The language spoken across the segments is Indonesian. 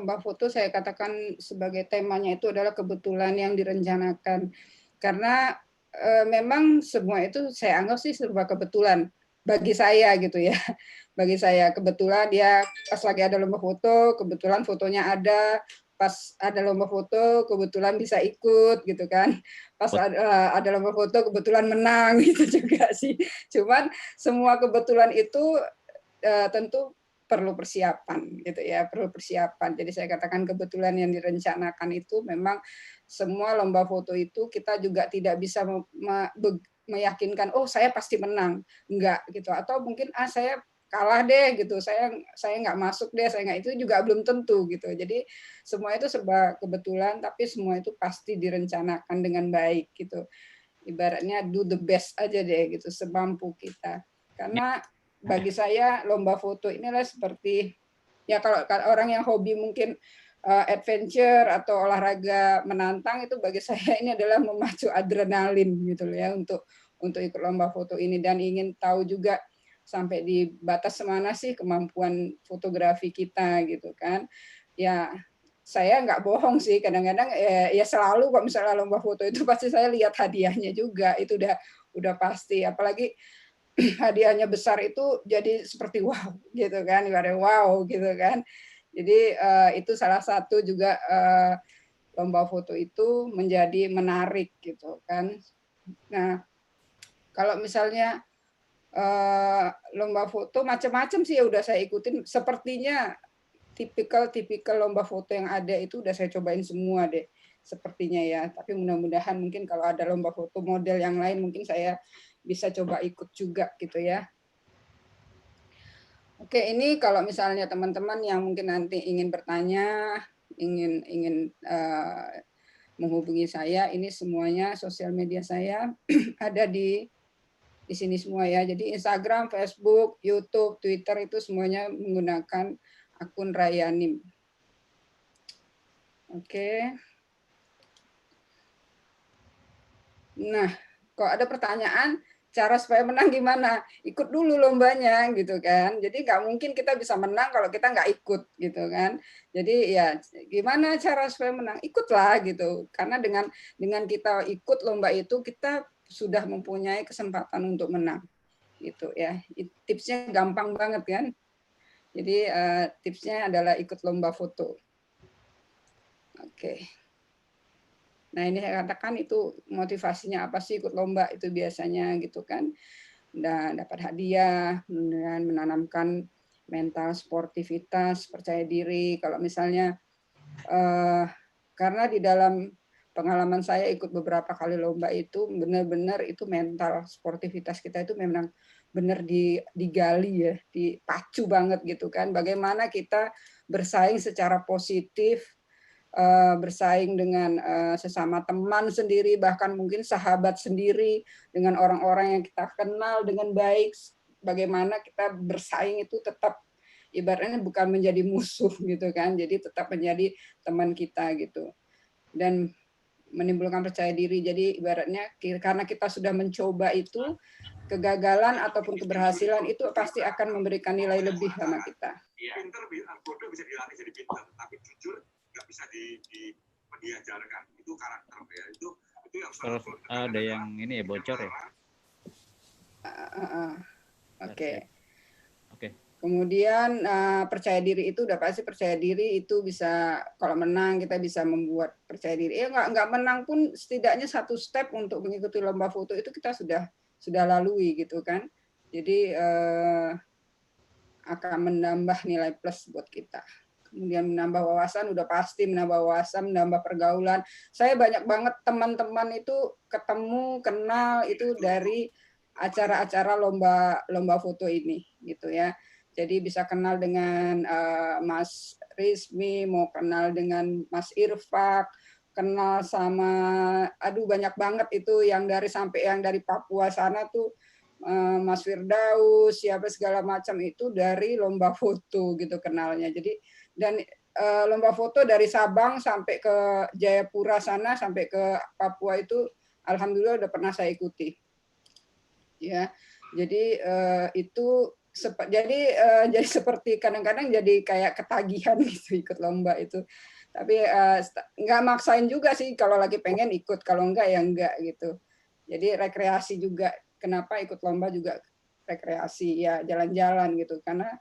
lomba foto saya katakan sebagai temanya itu adalah kebetulan yang direncanakan. Karena memang semua itu saya anggap sih serba kebetulan bagi saya gitu ya. Bagi saya kebetulan dia pas lagi ada lomba foto, kebetulan fotonya pas ada lomba foto kebetulan bisa ikut gitu kan. Pas ada lomba foto kebetulan menang gitu juga sih. Cuman semua kebetulan itu tentu perlu persiapan gitu ya, perlu persiapan. Jadi saya katakan kebetulan yang direncanakan itu memang semua lomba foto itu kita juga tidak bisa meyakinkan oh saya pasti menang, enggak gitu, atau mungkin saya kalah deh gitu, saya nggak masuk deh, saya nggak, itu juga belum tentu gitu. Jadi semua itu serba kebetulan, tapi semua itu pasti direncanakan dengan baik gitu. Ibaratnya do the best aja deh gitu, semampu kita. Karena bagi saya lomba foto inilah seperti ya kalau orang yang hobi mungkin adventure atau olahraga menantang, itu bagi saya ini adalah memacu adrenalin gitu loh ya untuk ikut lomba foto ini, dan ingin tahu juga sampai di batas mana sih kemampuan fotografi kita gitu kan. Ya saya nggak bohong sih, kadang-kadang ya selalu kalau misalnya lomba foto itu pasti saya lihat hadiahnya juga, itu udah pasti, apalagi hadiahnya besar itu jadi seperti wow gitu kan, ibaratnya wow gitu kan. Jadi itu salah satu juga lomba foto itu menjadi menarik gitu kan. Nah, kalau misalnya lomba foto macam-macam sih ya udah saya ikutin, sepertinya tipikal lomba foto yang ada itu udah saya cobain semua deh sepertinya ya. Tapi mudah-mudahan mungkin kalau ada lomba foto model yang lain mungkin saya bisa coba ikut juga gitu ya. Oke, ini kalau misalnya teman-teman yang mungkin nanti ingin bertanya, ingin menghubungi saya, ini semuanya sosial media saya ada di sini semua ya. Jadi Instagram, Facebook, YouTube, Twitter itu semuanya menggunakan akun Rayanim. Oke. Nah, kalau ada pertanyaan, cara supaya menang gimana? Ikut dulu lombanya gitu kan. Jadi nggak mungkin kita bisa menang kalau kita nggak ikut gitu kan. Jadi ya gimana cara supaya menang? Ikutlah gitu. Karena dengan kita ikut lomba itu kita sudah mempunyai kesempatan untuk menang gitu ya. Tipsnya gampang banget kan. Jadi tipsnya adalah ikut lomba foto. Oke. Nah, ini saya katakan itu motivasinya apa sih ikut lomba itu biasanya gitu kan. Dan dapat hadiah, dan menanamkan mental sportivitas, percaya diri. Kalau misalnya karena di dalam pengalaman saya ikut beberapa kali lomba itu benar-benar itu mental sportivitas kita itu memang benar digali ya, dipacu banget gitu kan. Bagaimana kita bersaing secara positif, bersaing dengan sesama teman sendiri, bahkan mungkin sahabat sendiri, dengan orang-orang yang kita kenal dengan baik, bagaimana kita bersaing itu tetap ibaratnya bukan menjadi musuh gitu kan, jadi tetap menjadi teman kita gitu, dan menimbulkan percaya diri. Jadi ibaratnya karena kita sudah mencoba itu, kegagalan ataupun keberhasilan itu pasti akan memberikan nilai lebih sama kita. Pinter, bodoh bisa dilatih jadi pinter, tapi jujur nggak bisa diajarkan. Itu karakter ya. Itu yang kalau ada yang ini ya bocor ya. Oke. Oke. Kemudian percaya diri itu udah pasti, percaya diri itu bisa kalau menang kita bisa membuat percaya diri. Nggak menang pun setidaknya satu step untuk mengikuti lomba foto itu kita sudah lalui gitu kan. Jadi akan menambah nilai plus buat kita. Kemudian menambah wawasan, udah pasti menambah wawasan, menambah pergaulan. Saya banyak banget teman-teman itu ketemu, kenal itu dari acara-acara lomba foto ini gitu ya. Jadi bisa kenal dengan Mas Rizmi, mau kenal dengan Mas Irfak, kenal sama banyak banget itu yang dari Papua sana tuh, Mas Firdaus, siapa segala macam itu dari lomba foto gitu kenalnya. Jadi dan lomba foto dari Sabang sampai ke Jayapura sana sampai ke Papua itu alhamdulillah udah pernah saya ikuti. Ya. Jadi itu jadi seperti kadang-kadang jadi kayak ketagihan gitu ikut lomba itu. Tapi nggak maksain juga sih, kalau lagi pengen ikut, kalau enggak ya enggak gitu. Jadi rekreasi juga. Kenapa ikut lomba juga rekreasi ya, jalan-jalan gitu, karena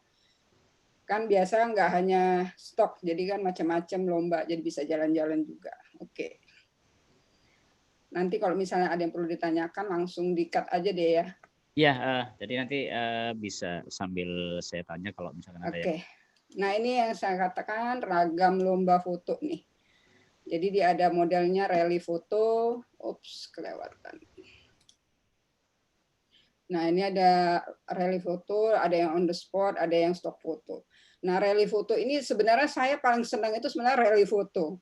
kan biasa nggak hanya stok, jadi kan macam-macam lomba, jadi bisa jalan-jalan juga. Oke. Nanti kalau misalnya ada yang perlu ditanyakan langsung di-cut aja deh ya. Ya, jadi nanti bisa sambil saya tanya kalau misalkan ada yang. Oke. Nah, ini yang saya katakan ragam lomba foto nih. Jadi dia ada modelnya rally foto. Ups, kelewatan. Nah, ini ada rally foto, ada yang on the spot, ada yang stock foto. Nah, rally foto ini sebenarnya saya paling senang itu sebenarnya rally foto.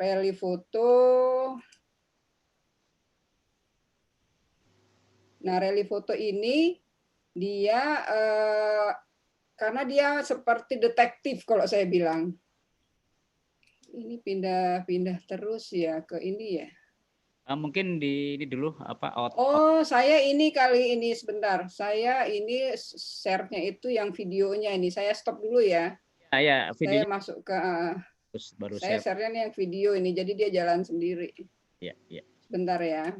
Rally foto. Nah, rally foto ini dia karena dia seperti detektif kalau saya bilang. Ini pindah-pindah terus ya ke ini ya. Mungkin di ini dulu apa Oh, saya ini kali ini sebentar. Saya ini share-nya itu yang videonya ini. Saya stop dulu ya. ya Saya videonya masuk ke terus baru saya share. share-nya nih yang video ini. Jadi dia jalan sendiri. Ya, ya. Sebentar ya.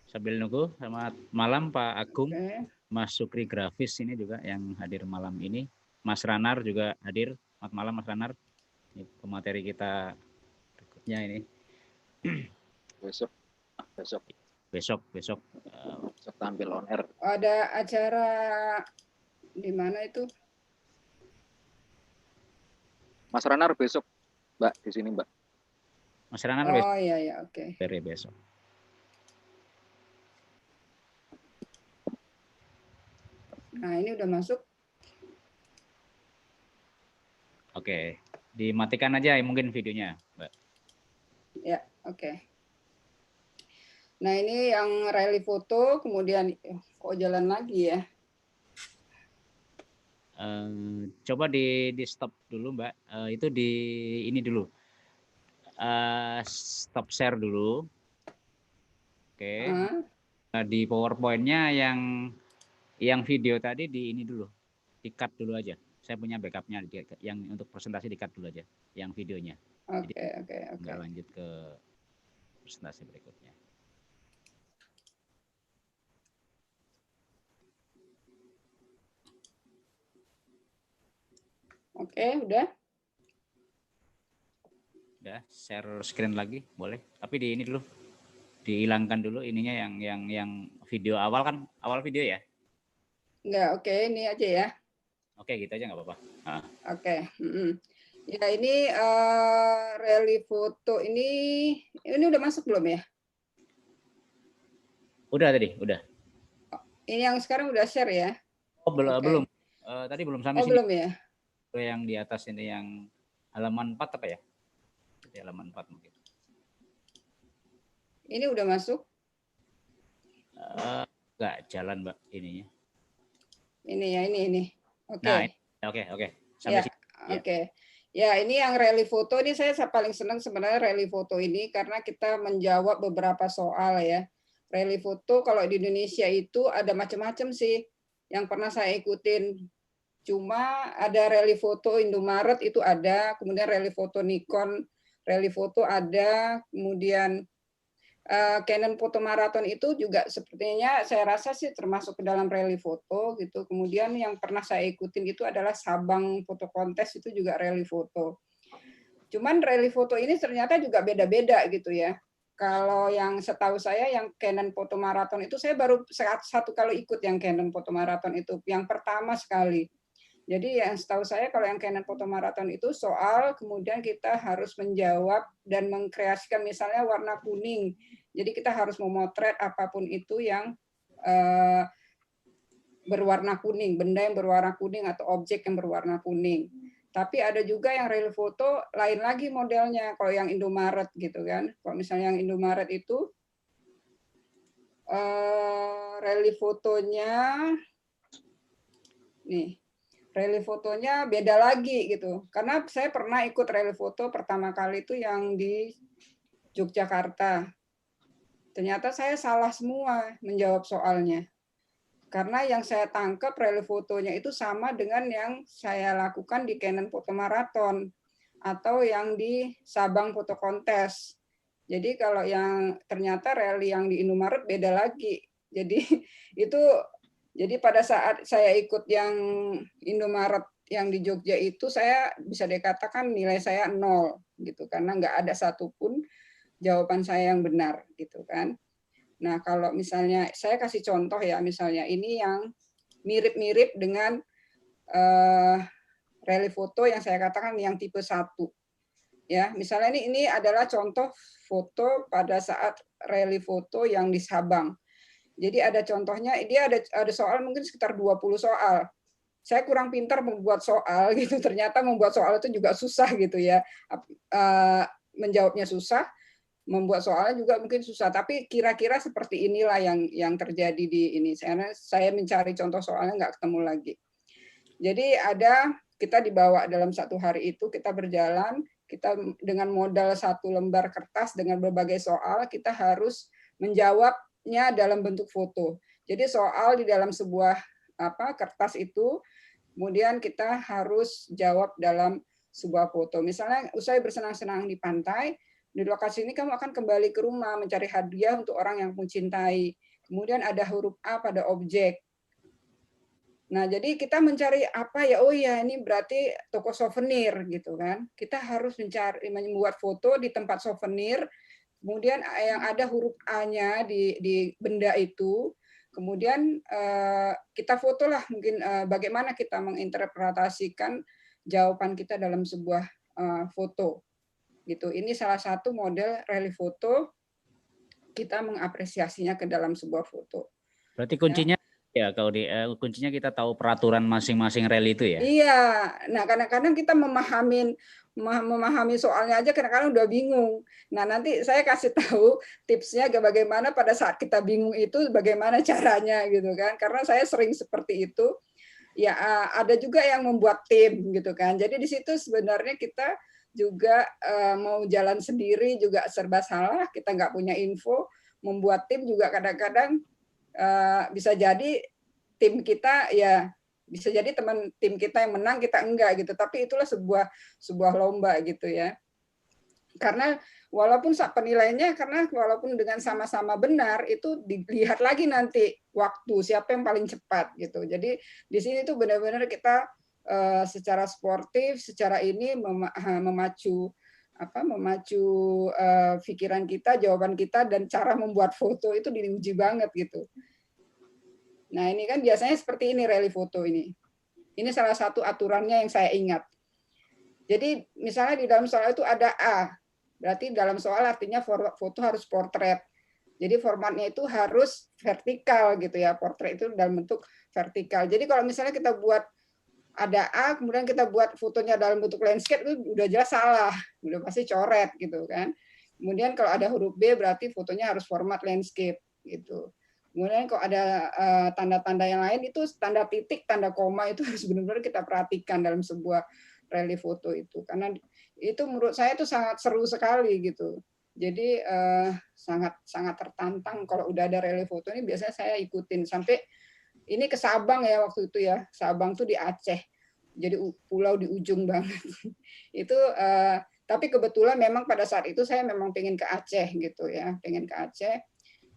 Sambil nunggu, selamat malam Pak Agung, Oke. Mas Sukri Grafis ini juga yang hadir malam ini. Mas Ranar juga hadir. Selamat malam Mas Ranar. Ini pemateri kita berikutnya ini. Besok tampil on air. Ada acara di mana itu? Mas Ranar besok, Mbak, di sini, Mbak. Mas Ranar besok. Oh iya ya, oke. Dari besok. Nah, ini udah masuk. Oke, dimatikan aja mungkin videonya, Mbak. Ya, oke. Nah, ini yang rally foto, kemudian kok jalan lagi ya? Coba di stop dulu, Mbak. Itu di ini dulu. Stop share dulu. Oke. Di PowerPoint-nya yang video tadi di ini dulu. Di-cut dulu aja. Saya punya backupnya yang untuk presentasi di-cut dulu aja, yang videonya. Oke. Nggak lanjut ke presentasi berikutnya. Oke, udah. Udah, share screen lagi, boleh. Tapi di ini dulu. Dihilangkan dulu ininya yang video awal kan, awal video ya? Enggak, oke, ini aja ya. Oke, gitu aja nggak apa-apa. Oke. Ya, ini rally foto ini udah masuk belum ya? Udah tadi, udah. Ini yang sekarang udah share ya? Oh, belum. Oke. Belum. Tadi belum sampai sini. Belum ya? Yang di atas ini yang halaman 4 apa ya? Di halaman 4 mungkin. Ini udah masuk? Nggak jalan, Mbak, ininya. Ini ya, ini. Oke. Nah, oke. Sampai sini. Oke. Ya, ini yang rally foto ini saya paling senang sebenarnya rally foto ini karena kita menjawab beberapa soal ya. Rally foto kalau di Indonesia itu ada macam-macam sih yang pernah saya ikutin. Cuma ada rally foto Indomaret itu ada, kemudian rally foto Nikon, rally foto ada, kemudian Canon Foto Marathon itu juga sepertinya saya rasa sih termasuk ke dalam rally foto gitu. Kemudian yang pernah saya ikutin itu adalah Sabang Foto Kontes, itu juga rally foto. Cuman rally foto ini ternyata juga beda-beda gitu ya. Kalau yang setahu saya yang Canon Foto Marathon itu saya baru satu kali ikut yang Canon Foto Marathon itu, yang pertama sekali. Jadi yang setahu saya kalau yang Canon Foto Marathon itu soal kemudian kita harus menjawab dan mengkreasikan misalnya warna kuning. Jadi kita harus memotret apapun itu yang berwarna kuning, benda yang berwarna kuning atau objek yang berwarna kuning. Tapi ada juga yang real foto lain lagi modelnya, kalau yang Indomaret gitu kan. Kalau misalnya yang Indomaret itu Rally fotonya, nih, rally fotonya beda lagi gitu. Karena saya pernah ikut rally foto pertama kali itu yang di Yogyakarta. Ternyata saya salah semua menjawab soalnya. Karena yang saya tangkap rally fotonya itu sama dengan yang saya lakukan di Canon Foto Marathon atau yang di Sabang Foto Kontes. Jadi kalau yang ternyata rally yang di Indomaret beda lagi. Jadi itu jadi pada saat saya ikut yang Indomaret yang di Jogja itu saya bisa dikatakan nilai saya 0 gitu karena nggak ada satupun jawaban saya yang benar gitu kan. Nah, kalau misalnya saya kasih contoh ya, misalnya ini yang mirip-mirip dengan rally foto yang saya katakan yang tipe 1. Ya, misalnya ini adalah contoh foto pada saat rally foto yang di Sabang. Jadi ada contohnya, dia ada soal mungkin sekitar 20 soal. Saya kurang pintar membuat soal gitu, ternyata membuat soal itu juga susah gitu ya. Menjawabnya susah, membuat soalnya juga mungkin susah, tapi kira-kira seperti inilah yang terjadi di ini. Saya mencari contoh soalnya nggak ketemu lagi. Jadi kita dibawa dalam satu hari itu, kita berjalan, kita dengan modal 1 lembar kertas dengan berbagai soal, kita harus menjawabnya dalam bentuk foto. Jadi soal di dalam sebuah kertas itu, kemudian kita harus jawab dalam sebuah foto. Misalnya, usai bersenang-senang di pantai, di lokasi ini kamu akan kembali ke rumah mencari hadiah untuk orang yang kamu cintai. Kemudian ada huruf A pada objek. Nah, jadi kita mencari apa ya? Oh ya, ini berarti toko souvenir gitu kan. Kita harus membuat foto di tempat souvenir. Kemudian yang ada huruf A-nya di benda itu. Kemudian kita fotolah mungkin bagaimana kita menginterpretasikan jawaban kita dalam sebuah foto. Gitu. Ini salah satu model rally foto, kita mengapresiasinya ke dalam sebuah foto. Berarti kuncinya ya kalau kuncinya kita tahu peraturan masing-masing rally itu ya. Iya. Nah, kadang-kadang kita memahami soalnya aja kadang-kadang udah bingung. Nah, nanti saya kasih tahu tipsnya bagaimana pada saat kita bingung itu bagaimana caranya gitu kan. Karena saya sering seperti itu. Ya, ada juga yang membuat tim gitu kan. Jadi di situ sebenarnya kita juga mau jalan sendiri juga serba salah, kita nggak punya info, membuat tim juga kadang-kadang bisa jadi tim kita ya bisa jadi teman tim kita yang menang, kita enggak gitu, tapi itulah sebuah lomba gitu ya. Karena walaupun penilaiannya, karena walaupun dengan sama-sama benar, itu dilihat lagi nanti waktu siapa yang paling cepat gitu. Jadi di sini tuh benar-benar kita secara sportif, secara ini memacu pikiran kita, jawaban kita, dan cara membuat foto itu diuji banget gitu. Nah ini kan biasanya seperti ini rally foto ini. Ini salah satu aturannya yang saya ingat. Jadi misalnya di dalam soal itu ada A, berarti dalam soal artinya foto harus portret. Jadi formatnya itu harus vertikal gitu ya, portret itu dalam bentuk vertikal. Jadi kalau misalnya kita buat ada A, kemudian kita buat fotonya dalam bentuk landscape, itu udah jelas salah, udah pasti coret gitu kan. Kemudian kalau ada huruf B berarti fotonya harus format landscape gitu. Kemudian kalau ada tanda-tanda yang lain itu tanda titik, tanda koma itu harus benar-benar kita perhatikan dalam sebuah rally foto itu, karena itu menurut saya itu sangat seru sekali gitu. Jadi sangat tertantang kalau udah ada rally foto ini, biasanya saya ikutin sampai ini ke Sabang ya waktu itu ya. Sabang tuh di Aceh. Jadi pulau di ujung banget. Itu tapi kebetulan memang pada saat itu saya memang pengen ke Aceh gitu ya, pengen ke Aceh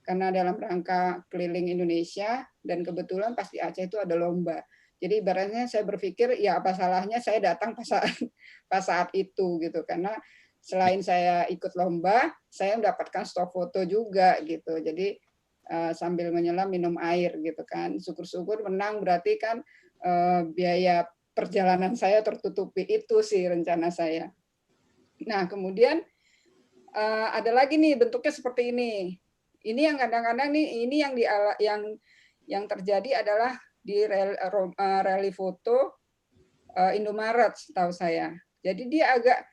karena dalam rangka keliling Indonesia, dan kebetulan pas di Aceh itu ada lomba. Jadi ibaratnya saya berpikir ya apa salahnya saya datang pas saat itu gitu, karena selain saya ikut lomba, saya mendapatkan stok foto juga gitu. Jadi sambil menyelam minum air gitu kan. Syukur-syukur menang, berarti kan biaya perjalanan saya tertutupi, itu sih rencana saya. Nah, kemudian ada lagi nih bentuknya seperti ini. Ini yang kadang-kadang nih, ini yang terjadi adalah di rally foto Indomaret setahu saya. Jadi dia agak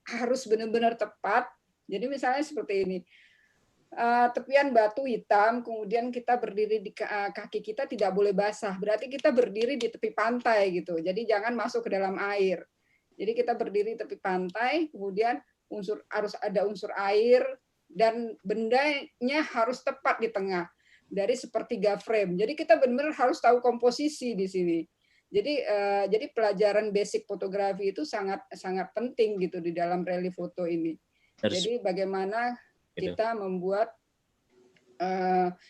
harus benar-benar tepat. Jadi misalnya seperti ini. tepian batu hitam, kemudian kita berdiri di kaki kita tidak boleh basah. Berarti kita berdiri di tepi pantai gitu. Jadi jangan masuk ke dalam air. Jadi kita berdiri di tepi pantai, kemudian harus ada unsur air dan bendanya harus tepat di tengah dari sepertiga frame. Jadi kita benar-benar harus tahu komposisi di sini. Jadi pelajaran basic fotografi itu sangat sangat penting gitu di dalam relief foto ini. Jadi bagaimana kita membuat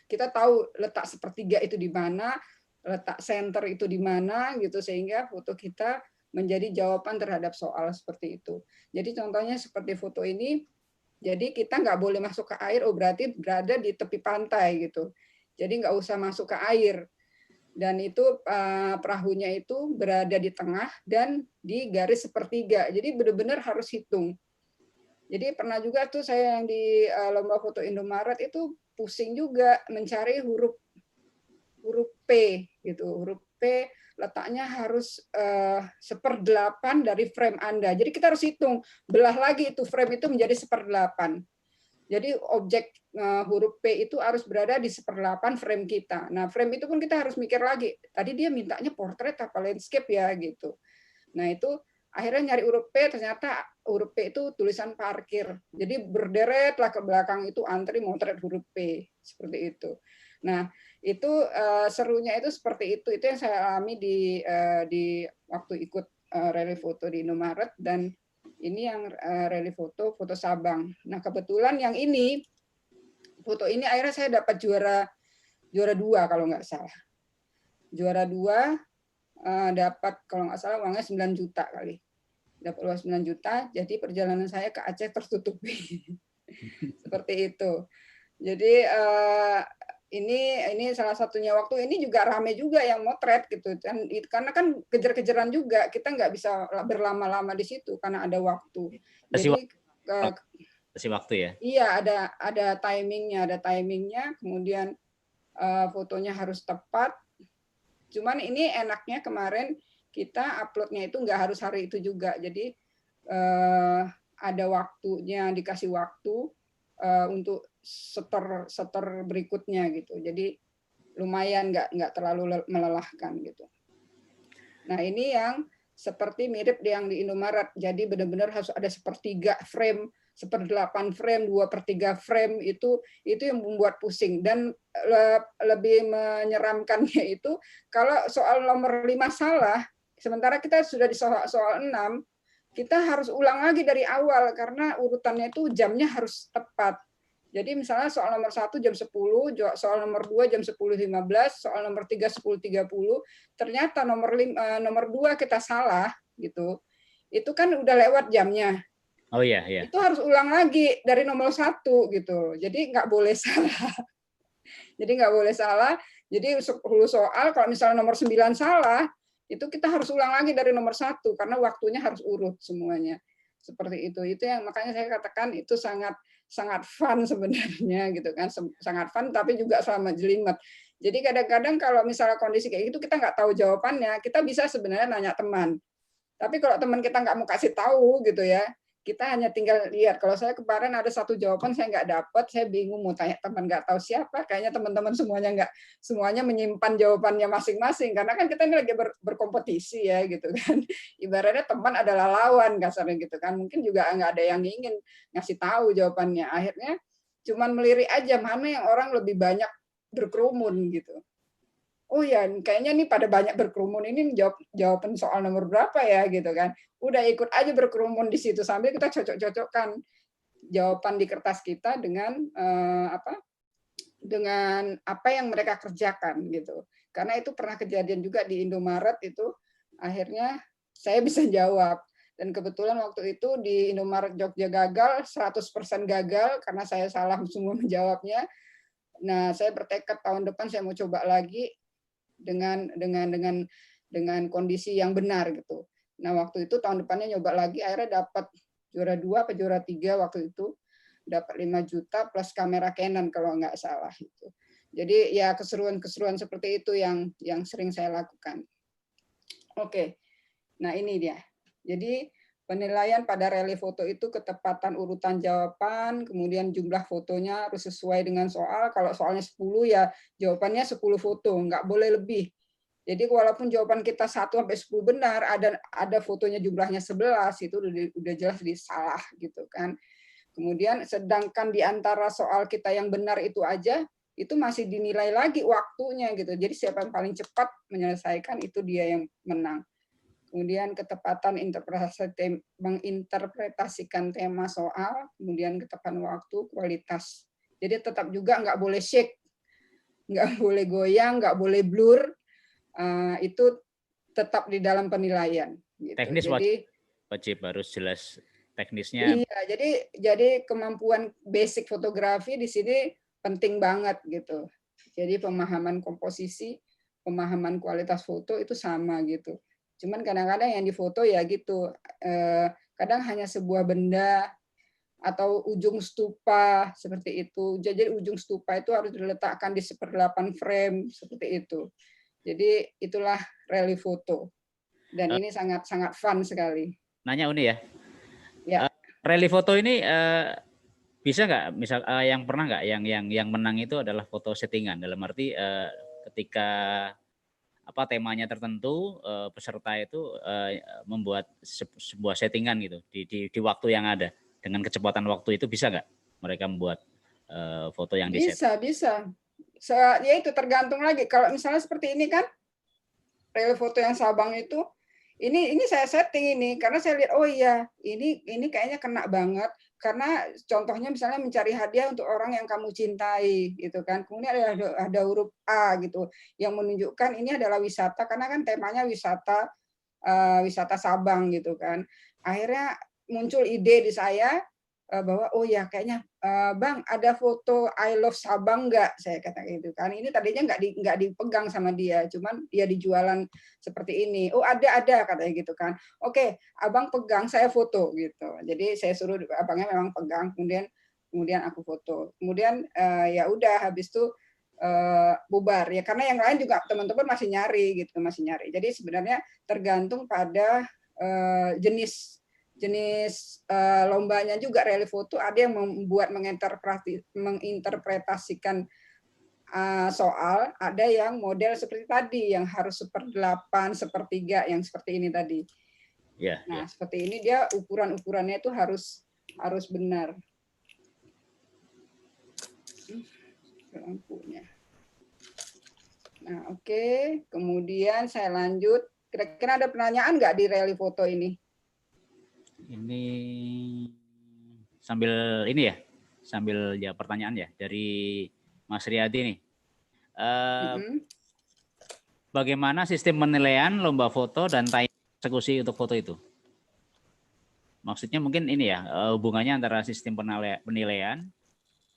kita tahu letak sepertiga itu di mana, letak center itu di mana gitu, sehingga foto kita menjadi jawaban terhadap soal seperti itu. Jadi contohnya seperti foto ini, jadi kita nggak boleh masuk ke air, oh berarti berada di tepi pantai gitu. Jadi nggak usah masuk ke air. Dan itu perahunya itu berada di tengah dan di garis sepertiga. Jadi benar-benar harus hitung. Jadi pernah juga tuh saya yang di lomba foto Indomaret itu pusing juga mencari huruf P gitu. Huruf P letaknya harus 1/8 dari frame Anda. Jadi kita harus hitung, belah lagi itu frame itu menjadi 1/8. Jadi objek huruf P itu harus berada di 1/8 frame kita. Nah, frame itu pun kita harus mikir lagi. Tadi dia mintanya portrait apa landscape ya gitu. Nah, itu akhirnya nyari huruf P, ternyata huruf P itu tulisan parkir. Jadi berderetlah ke belakang itu antri motret huruf P seperti itu. Nah, itu serunya itu seperti itu. Itu yang saya alami di waktu ikut relief foto di Indomaret, dan ini yang relief foto Sabang. Nah, kebetulan yang ini foto ini akhirnya saya dapat juara 2 kalau nggak salah. Juara 2 dapat kalau nggak salah uangnya 9 juta kali. Dapat uang 9 juta, jadi perjalanan saya ke Aceh tertutupi. Seperti itu. Jadi ini salah satunya. Waktu ini juga rame juga yang motret gitu, dan karena kan kejar-kejaran juga, kita nggak bisa berlama-lama di situ karena ada waktu. Jadi kasih waktu ya. Iya, ada timingnya, kemudian fotonya harus tepat. Cuman ini enaknya kemarin kita uploadnya itu nggak harus hari itu juga, jadi ada waktunya, dikasih waktu untuk setor berikutnya gitu. Jadi lumayan nggak terlalu melelahkan gitu. Nah, ini yang seperti mirip yang di Indomaret. Jadi benar-benar harus ada 1/3 frame, 1/8 frame, 2/3 frame, itu yang membuat pusing. Dan lebih menyeramkannya itu kalau soal nomor 5 salah, sementara kita sudah di soal 6, kita harus ulang lagi dari awal karena urutannya itu jamnya harus tepat. Jadi misalnya soal nomor 1 jam 10, soal nomor 2 jam 10.15, soal nomor 3 10.30, ternyata nomor 2 kita salah gitu. Itu kan udah lewat jamnya. Oh iya, iya. Itu harus ulang lagi dari nomor 1 gitu. Jadi nggak boleh salah. Jadi nggak boleh salah. Jadi 10 soal kalau misalnya nomor 9 salah, itu kita harus ulang lagi dari nomor 1 karena waktunya harus urut semuanya. Seperti itu. Itu yang makanya saya katakan itu sangat fun sebenarnya gitu kan, sangat fun tapi juga sama jelimet. Jadi kadang-kadang kalau misalnya kondisi kayak gitu kita nggak tahu jawabannya, kita bisa sebenarnya nanya teman. Tapi kalau teman kita nggak mau kasih tahu gitu ya, kita hanya tinggal lihat. Kalau saya kemarin ada satu jawaban saya nggak dapat, saya bingung mau tanya teman, nggak tahu siapa. Kayaknya teman-teman semuanya menyimpan jawabannya masing-masing karena kan kita ini lagi berkompetisi ya gitu kan. Ibaratnya teman adalah lawan kasarnya gitu kan. Mungkin juga nggak ada yang ingin ngasih tahu jawabannya. Akhirnya cuman melirik aja mana yang orang lebih banyak berkerumun gitu. Oh ya, kayaknya nih pada banyak berkerumun ini jawaban soal nomor berapa ya gitu kan. Udah ikut aja berkerumun di situ sambil kita cocok-cocokkan jawaban di kertas kita dengan apa yang mereka kerjakan gitu. Karena itu pernah kejadian juga di Indomaret itu, akhirnya saya bisa jawab. Dan kebetulan waktu itu di Indomaret Jogja gagal, 100% gagal karena saya salah semua menjawabnya. Nah, saya bertekad tahun depan saya mau coba lagi dengan kondisi yang benar gitu. Nah, waktu itu tahun depannya nyoba lagi, akhirnya dapat juara 2 atau juara 3 waktu itu. Dapat 5 juta plus kamera Canon kalau nggak salah itu. Jadi ya keseruan-keseruan seperti itu yang sering saya lakukan. Oke. Nah, ini dia. Jadi Penilaian pada rally foto itu ketepatan urutan jawaban, kemudian jumlah fotonya harus sesuai dengan soal. Kalau soalnya 10 ya jawabannya 10 foto, nggak boleh lebih. Jadi walaupun jawaban kita 1 sampai 10 benar, ada fotonya jumlahnya 11, itu udah jelas salah gitu kan. Kemudian sedangkan di antara soal kita yang benar itu aja, itu masih dinilai lagi waktunya gitu. Jadi siapa yang paling cepat menyelesaikan itu dia yang menang. Kemudian ketepatan menginterpretasikan tema soal, kemudian ketepatan waktu, kualitas. Jadi tetap juga nggak boleh shake, nggak boleh goyang, nggak boleh blur, itu tetap di dalam penilaian. Gitu. Teknis jadi wajib harus jelas teknisnya. Iya, jadi kemampuan basic fotografi di sini penting banget gitu. Jadi pemahaman komposisi, pemahaman kualitas foto itu sama gitu. Cuman kadang-kadang yang difoto ya gitu, kadang hanya sebuah benda atau ujung stupa seperti itu. Jadi ujung stupa itu harus diletakkan di 1/8 frame seperti itu. Jadi itulah rally foto. Dan ini sangat-sangat fun sekali. Nanya Uni ya. Ya. Rally foto ini bisa nggak, misal yang pernah nggak yang menang itu adalah foto settingan, dalam arti ketika temanya tertentu, peserta itu membuat sebuah settingan gitu di waktu yang ada, dengan kecepatan waktu itu bisa nggak mereka membuat foto yang di set? Bisa. Ya itu tergantung lagi. Kalau misalnya seperti ini kan, rally foto yang Sabang itu, ini saya setting ini karena saya lihat, oh iya ini kayaknya kena banget, karena contohnya misalnya mencari hadiah untuk orang yang kamu cintai gitu kan. Kemudian ada huruf A gitu yang menunjukkan ini adalah wisata, karena kan temanya wisata Sabang gitu kan. Akhirnya muncul ide di saya bahwa oh ya kayaknya Bang ada foto I love Sabang nggak, saya kata gitu kan. Ini tadinya nggak dipegang sama dia, cuman dia dijualan seperti ini. Oh ada katanya gitu kan. Oke, abang pegang, saya foto gitu. Jadi saya suruh abangnya memang pegang, kemudian aku foto. Kemudian ya udah habis itu bubar ya, karena yang lain juga teman-teman masih nyari. Jadi sebenarnya tergantung pada jenis lombanya juga. Rally foto ada yang membuat menginterpretasikan soal, ada yang model seperti tadi yang harus 1/8, 1/3 yang seperti ini tadi. Nah, seperti ini dia ukurannya itu harus benar. Lampunya. Nah, oke. Kemudian saya lanjut. Kira-kira ada pertanyaan nggak di rally foto ini? Ini sambil jawab pertanyaan ya dari Mas Riyadi nih. Bagaimana sistem penilaian lomba foto dan timing eksekusi untuk foto itu? Maksudnya mungkin ini ya, hubungannya antara sistem penilaian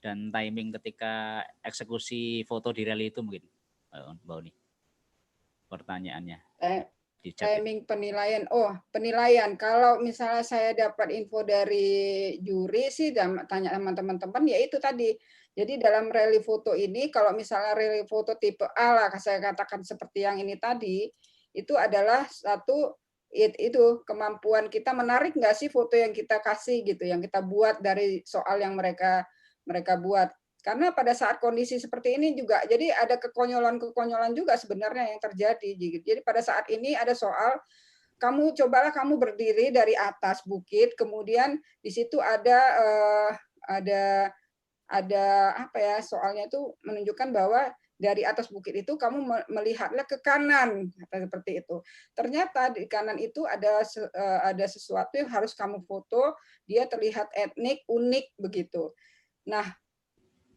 dan timing ketika eksekusi foto di rally itu mungkin, Mbak Uni. Pertanyaannya. Timing penilaian. Oh, penilaian. Kalau misalnya saya dapat info dari juri sih, dan tanya sama teman-teman, ya itu tadi. Jadi dalam rally foto ini, kalau misalnya rally foto tipe A lah, saya katakan seperti yang ini tadi, itu adalah satu, itu kemampuan kita menarik nggak sih foto yang kita kasih gitu, yang kita buat dari soal yang mereka buat. Karena pada saat kondisi seperti ini juga, jadi ada kekonyolan juga sebenarnya yang terjadi. Jadi pada saat ini ada soal, cobalah kamu berdiri dari atas bukit, kemudian di situ ada apa ya, soalnya itu menunjukkan bahwa dari atas bukit itu kamu melihatlah ke kanan, seperti itu. Ternyata di kanan itu ada sesuatu yang harus kamu foto, dia terlihat etnik, unik begitu. Nah,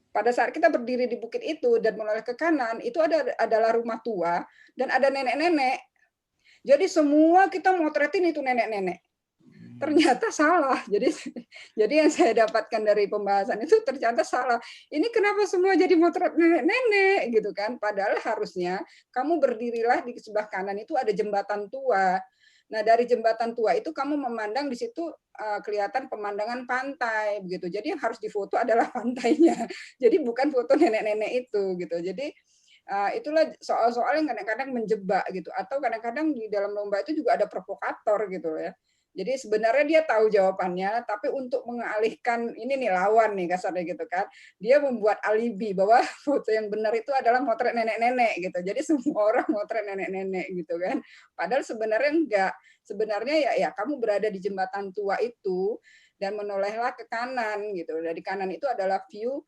pada saat kita berdiri di bukit itu dan menoleh ke kanan, itu adalah rumah tua dan ada nenek-nenek. Jadi semua kita motretin itu nenek-nenek. Ternyata salah. Jadi yang saya dapatkan dari pembahasan itu ternyata salah. Ini kenapa semua jadi motret nenek-nenek gitu kan? Padahal harusnya kamu berdirilah di sebelah kanan itu ada jembatan tua. Nah, dari jembatan tua itu kamu memandang di situ kelihatan pemandangan pantai begitu. Jadi yang harus difoto adalah pantainya. Jadi bukan foto nenek-nenek itu gitu. Jadi itulah soal-soal yang kadang-kadang menjebak gitu, atau kadang-kadang di dalam lomba itu juga ada provokator gitu ya. Jadi sebenarnya dia tahu jawabannya, tapi untuk mengalihkan ini nih lawan nih kasarnya gitu kan, dia membuat alibi bahwa foto yang benar itu adalah motret nenek-nenek gitu. Jadi semua orang motret nenek-nenek gitu kan. Padahal sebenarnya enggak. Sebenarnya ya kamu berada di jembatan tua itu dan menolehlah ke kanan gitu. Dari kanan itu adalah view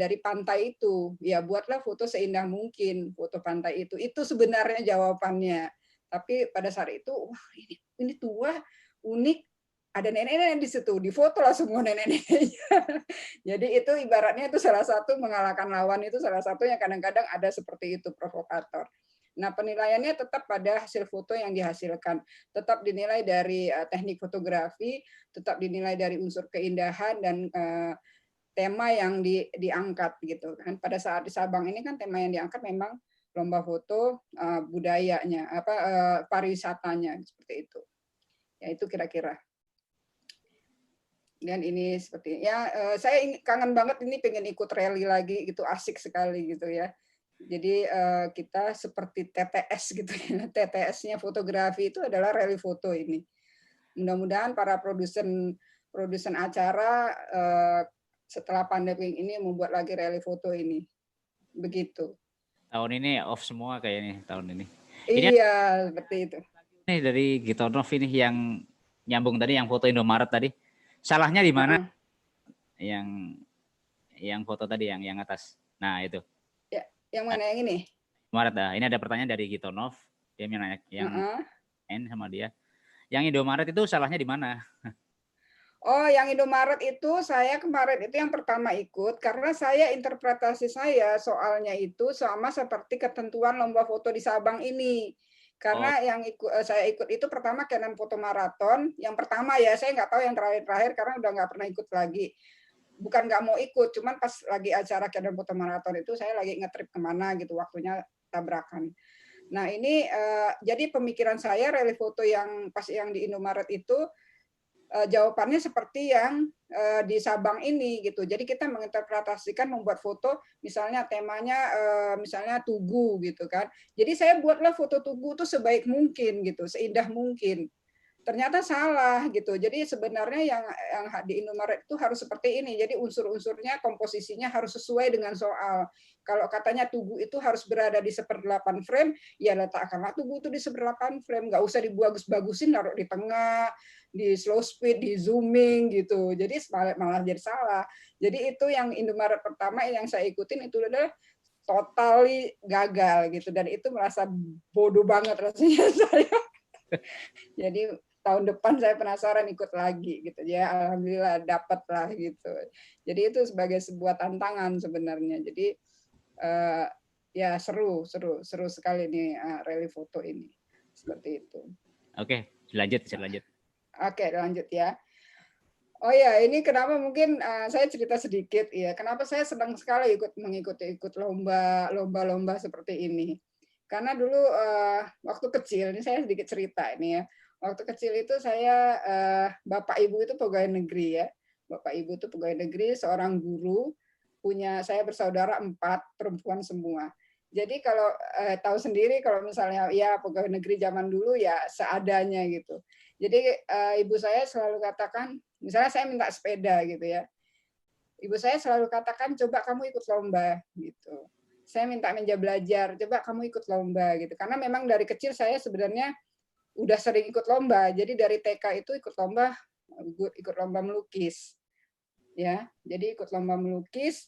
dari pantai itu. Ya buatlah foto seindah mungkin foto pantai itu. Itu sebenarnya jawabannya. Tapi pada saat itu, wah ini tua, unik, ada nenek-nenek di situ, difoto lah semua nenek-neneknya. Jadi itu ibaratnya itu salah satu mengalahkan lawan, itu salah satunya kadang-kadang ada seperti itu provokator. Nah, penilaiannya tetap pada hasil foto yang dihasilkan, tetap dinilai dari teknik fotografi, tetap dinilai dari unsur keindahan dan tema yang diangkat gitu kan. Pada saat di Sabang ini kan tema yang diangkat memang lomba foto budayanya, pariwisatanya seperti itu. Ya itu kira-kira. Dan ini seperti ya saya kangen banget ini pengen ikut rally lagi gitu, asik sekali gitu ya. Jadi kita seperti TTS gitu ya. TTS-nya fotografi itu adalah rally foto ini. Mudah-mudahan para produsen acara setelah pandemi ini membuat lagi rally foto ini. Begitu. Tahun ini off semua kayaknya tahun ini. Iya, seperti itu. Ini dari Gitonov ini yang nyambung tadi, yang foto Indomaret tadi. Salahnya di mana? Yang foto tadi yang atas. Nah, itu. Ya, yang mana yang ini? Indomaret. Ini ada pertanyaan dari Gitonov. Dia nanya yang N sama dia. Yang Indomaret itu salahnya di mana? Oh, yang Indomaret itu saya kemarin itu yang pertama ikut karena saya interpretasi saya soalnya itu sama seperti ketentuan lomba foto di Sabang ini. Karena yang saya ikut itu pertama Canon Foto Marathon, yang pertama ya, saya nggak tahu yang terakhir-terakhir karena udah nggak pernah ikut lagi. Bukan nggak mau ikut, cuman pas lagi acara Canon Foto Marathon itu saya lagi ngetrip kemana gitu, waktunya tabrakan. Nah ini jadi pemikiran saya rally foto yang pas yang di Indomaret itu jawabannya seperti yang di Sabang ini gitu. Jadi kita menginterpretasikan membuat foto misalnya temanya misalnya Tugu gitu kan. Jadi saya buatlah foto Tugu itu sebaik mungkin gitu, seindah mungkin. Ternyata salah gitu. Jadi sebenarnya yang di Indomaret itu harus seperti ini. Jadi unsur-unsurnya, komposisinya harus sesuai dengan soal. Kalau katanya Tugu itu harus berada di 1/8 frame, ya letakkanlah Tugu itu di 1/8 frame. Nggak usah dibagus-bagusin, naruh di tengah, di slow speed, di zooming gitu. Jadi malah jadi salah. Jadi itu yang Indomaret pertama yang saya ikutin itu adalah totally gagal gitu. Dan itu merasa bodoh banget rasanya saya. Jadi tahun depan saya penasaran ikut lagi gitu ya, alhamdulillah dapat lah gitu. Jadi itu sebagai sebuah tantangan sebenarnya. Jadi ya seru sekali nih rally foto ini seperti itu. Oke, lanjut. Oke, lanjut ya. Oh ya, ini kenapa mungkin saya cerita sedikit ya. Kenapa saya senang sekali mengikuti lomba seperti ini. Karena dulu waktu kecil, ini saya sedikit cerita ini ya. Waktu kecil itu saya bapak ibu itu pegawai negeri ya. Bapak ibu itu pegawai negeri, seorang guru, saya bersaudara 4, perempuan semua. Jadi kalau tahu sendiri kalau misalnya ya pegawai negeri zaman dulu ya seadanya gitu. Jadi ibu saya selalu katakan, misalnya saya minta sepeda gitu ya. Ibu saya selalu katakan coba kamu ikut lomba gitu. Saya minta meja belajar, coba kamu ikut lomba gitu. Karena memang dari kecil saya sebenarnya udah sering ikut lomba. Jadi dari TK itu ikut lomba melukis. Ya, jadi ikut lomba melukis.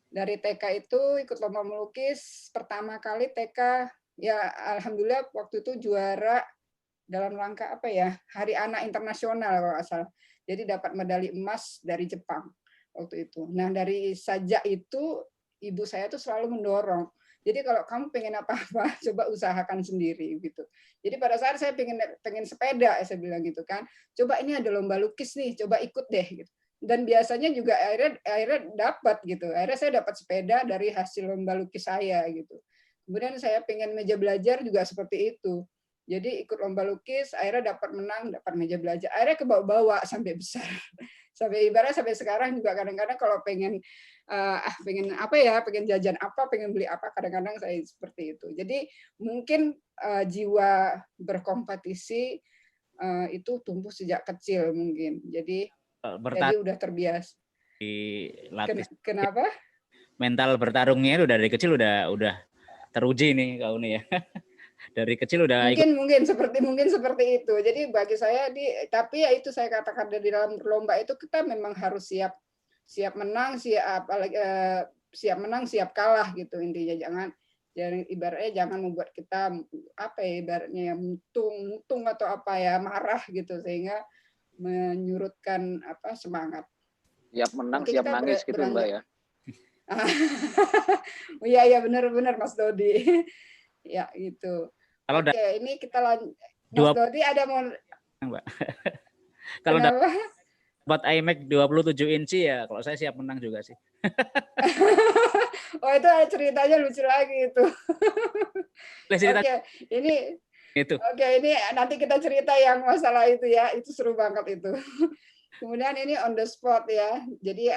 Dari TK itu ikut lomba melukis, pertama kali TK ya alhamdulillah waktu itu juara dalam rangka apa ya? Hari Anak Internasional kalau nggak salah. Jadi dapat medali emas dari Jepang waktu itu. Nah, dari sajak itu ibu saya tuh selalu mendorong. Jadi kalau kamu pengen apa-apa, coba usahakan sendiri gitu. Jadi pada saat saya pengen sepeda, saya bilang gitu kan. Coba ini ada lomba lukis nih, coba ikut deh gitu. Dan biasanya juga akhirnya dapat gitu. Akhirnya saya dapat sepeda dari hasil lomba lukis saya gitu. Kemudian saya pengen meja belajar juga seperti itu. Jadi ikut lomba lukis, akhirnya dapat meja belajar. Akhirnya kebawa-bawa sampai besar. Sampai ibarat sampai sekarang juga kadang-kadang kalau pengen pengen jajan apa, pengen beli apa, kadang-kadang saya seperti itu. Jadi mungkin jiwa berkompetisi itu tumbuh sejak kecil mungkin. Jadi udah terbiasa. Dilatih. Kenapa? Mental bertarungnya udah dari kecil udah teruji nih kau nih ya. Dari kecil udah mungkin seperti itu. Jadi bagi saya tapi ya itu saya katakan di dalam lomba itu kita memang harus siap menang, siap menang, siap kalah gitu intinya. Jangan ibaratnya jangan membuat kita ibaratnya mutung atau marah gitu sehingga menyurutkan semangat. Siap menang, siap nangis gitu Mbak ya. Iya benar Mas Dodi. Ya gitu. Oke, ini kita lanjut. Mas Dodi ada mau Mbak. Kalau dapat iMac 27 inci ya kalau saya siap menang juga sih. Oh itu ada ceritanya lucu lagi itu. Oke, ini nanti kita cerita yang masalah itu ya, itu seru banget itu. Kemudian ini on the spot ya. Jadi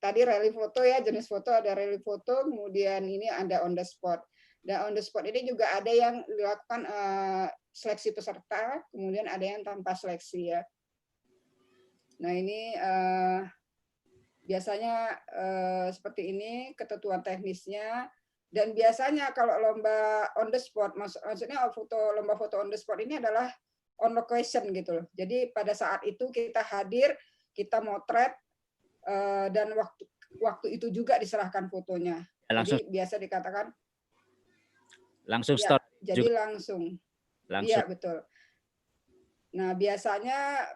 tadi rally foto ya, jenis foto ada rally foto, kemudian ini ada on the spot. Dan on the spot ini juga ada yang dilakukan seleksi peserta, kemudian ada yang tanpa seleksi ya. Nah ini biasanya seperti ini ketentuan teknisnya, dan biasanya kalau lomba on the spot, maksudnya lomba foto on the spot ini adalah on location gitu loh. Jadi pada saat itu kita hadir, kita motret, dan waktu itu juga diserahkan fotonya. Jadi biasa dikatakan langsung start. Jadi langsung. Iya betul. Nah biasanya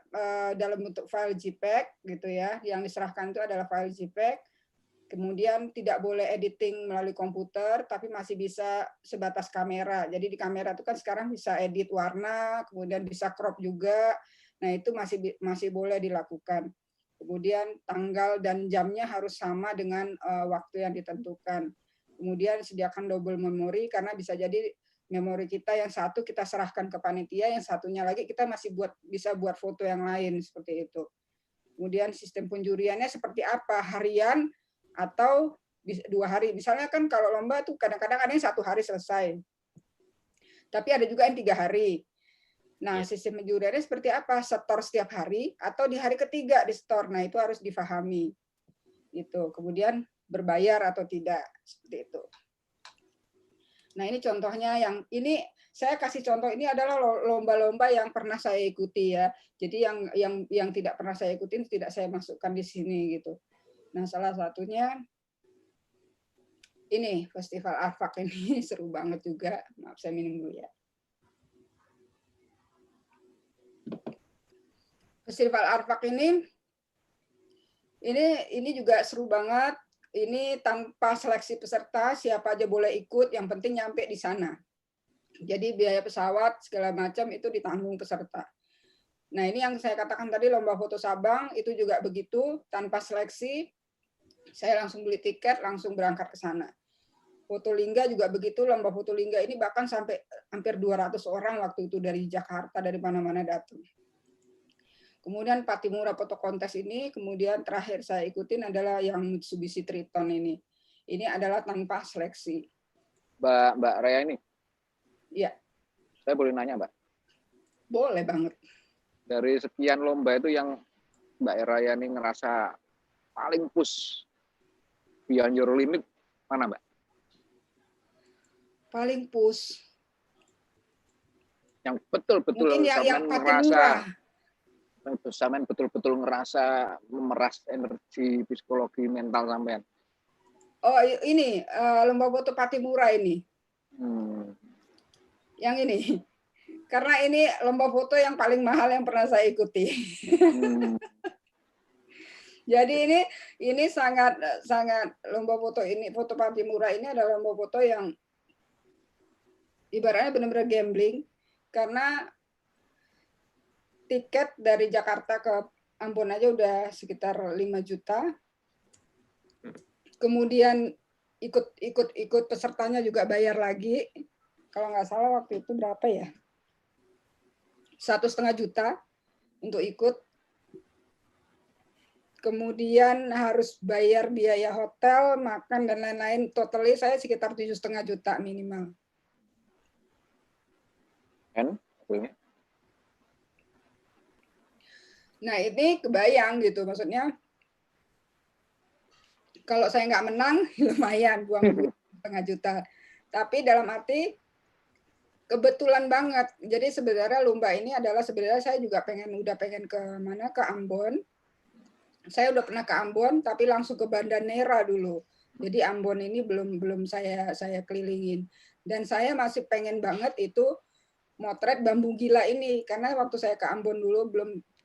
dalam bentuk file JPEG gitu ya, yang diserahkan itu adalah file JPEG. Kemudian tidak boleh editing melalui komputer, tapi masih bisa sebatas kamera. Jadi di kamera itu kan sekarang bisa edit warna, kemudian bisa crop juga. Nah itu masih boleh dilakukan. Kemudian tanggal dan jamnya harus sama dengan waktu yang ditentukan. Kemudian sediakan double memori karena bisa jadi memori kita yang satu kita serahkan ke panitia, yang satunya lagi kita masih bisa buat foto yang lain seperti itu. Kemudian sistem penjuriannya seperti apa? Harian atau 2 hari. Misalnya kan kalau lomba tuh kadang-kadang ada yang 1 hari selesai. Tapi ada juga yang 3 hari. Nah, sistem penjuriannya seperti apa? Setor setiap hari atau di hari ketiga di store. Nah, itu harus difahami. Itu. Kemudian berbayar atau tidak, seperti itu. Nah, ini contohnya ini saya kasih contoh ini adalah lomba-lomba yang pernah saya ikuti ya. Jadi yang tidak pernah saya ikutin tidak saya masukkan di sini gitu. Nah, salah satunya ini Festival Arfak ini seru banget juga. Maaf saya minum dulu ya. Festival Arfak ini juga seru banget. Ini tanpa seleksi peserta, siapa aja boleh ikut, yang penting nyampe di sana. Jadi biaya pesawat segala macam itu ditanggung peserta. Nah, ini yang saya katakan tadi lomba foto Sabang itu juga begitu, tanpa seleksi. Saya langsung beli tiket, langsung berangkat ke sana. Foto Lingga juga begitu, lomba foto Lingga ini bahkan sampai hampir 200 orang waktu itu dari Jakarta, dari mana-mana datang. Kemudian Patimura Foto Kontes ini, kemudian terakhir saya ikutin adalah yang Mitsubishi Triton ini. Ini adalah tanpa seleksi. Mbak Raya ini? Iya. Saya boleh nanya, Mbak? Boleh banget. Dari sekian lomba itu yang Mbak Raya ini ngerasa paling push beyond your limit, mana, Mbak? Paling push. Yang betul-betul yang Patimura. Sampean betul-betul ngerasa memeras energi psikologi mental sampean. Oh ini lomba foto Patimura ini. Yang ini. Karena ini lomba foto yang paling mahal yang pernah saya ikuti. Jadi ini sangat lomba foto ini, foto Patimura ini adalah lomba foto yang ibaratnya benar-benar gambling karena tiket dari Jakarta ke Ambon aja udah sekitar 5 juta. Kemudian ikut pesertanya juga bayar lagi. Kalau nggak salah waktu itu berapa ya? 1,5 juta untuk ikut. Kemudian harus bayar biaya hotel, makan dan lain-lain. Totalnya saya sekitar 7,5 juta minimal. Nah ini kebayang gitu, maksudnya kalau saya nggak menang lumayan buang duit setengah juta. Tapi dalam arti kebetulan banget. Jadi sebenarnya lomba ini adalah sebenarnya saya juga udah pengen ke mana, ke Ambon. Saya udah pernah ke Ambon tapi langsung ke Banda Neira dulu. Jadi Ambon ini belum saya kelilingin. Dan saya masih pengen banget itu motret bambu gila ini karena waktu saya ke Ambon dulu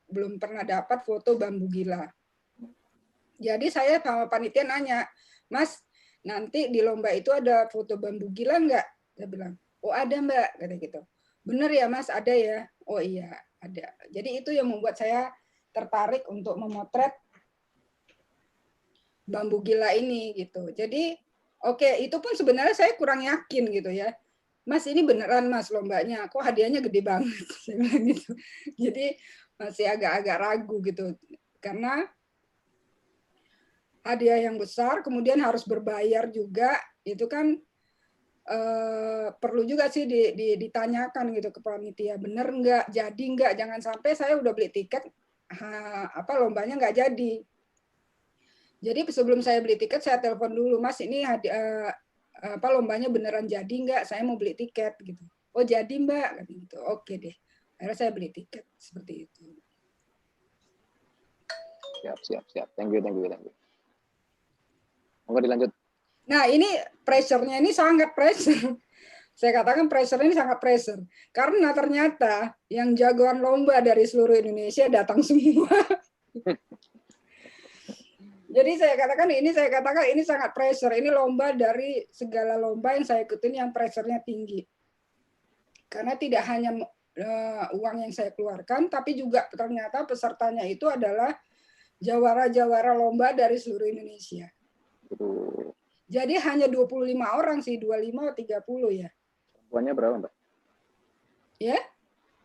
belum pernah dapat foto bambu gila. Jadi saya sama panitia nanya, Mas, nanti di lomba itu ada foto bambu gila nggak? Saya bilang, oh ada Mbak, kata gitu. Bener ya Mas, ada ya? Oh iya, ada. Jadi itu yang membuat saya tertarik untuk memotret bambu gila ini gitu. Jadi oke, itu pun sebenarnya saya kurang yakin gitu ya. Mas ini beneran Mas lombanya, kok hadiahnya gede banget. Saya bilang gitu. Jadi masih agak-agak ragu gitu. Karena hadiah yang besar, kemudian harus berbayar juga, itu kan perlu juga sih ditanyakan gitu ke panitia, bener nggak, jadi nggak, jangan sampai saya udah beli tiket, lombanya nggak jadi. Jadi sebelum saya beli tiket, saya telepon dulu, Mas ini lombanya beneran jadi nggak, saya mau beli tiket gitu. Oh jadi Mbak, gitu. Oke deh. Akhirnya saya beli tiket seperti itu. Siap. Thank you. Monggo dilanjut. Nah, ini pressure-nya ini sangat pressure. Saya katakan pressure ini sangat pressure. Karena ternyata yang jagoan lomba dari seluruh Indonesia datang semua. Jadi saya katakan ini sangat pressure. Ini lomba dari segala lomba yang saya ikutin yang pressure-nya tinggi. Karena tidak hanya uang yang saya keluarkan, tapi juga ternyata pesertanya itu adalah jawara-jawara lomba dari seluruh Indonesia. Jadi hanya 25 orang sih, 25 atau 30 ya. Perempuannya berapa, Mbak? Ya?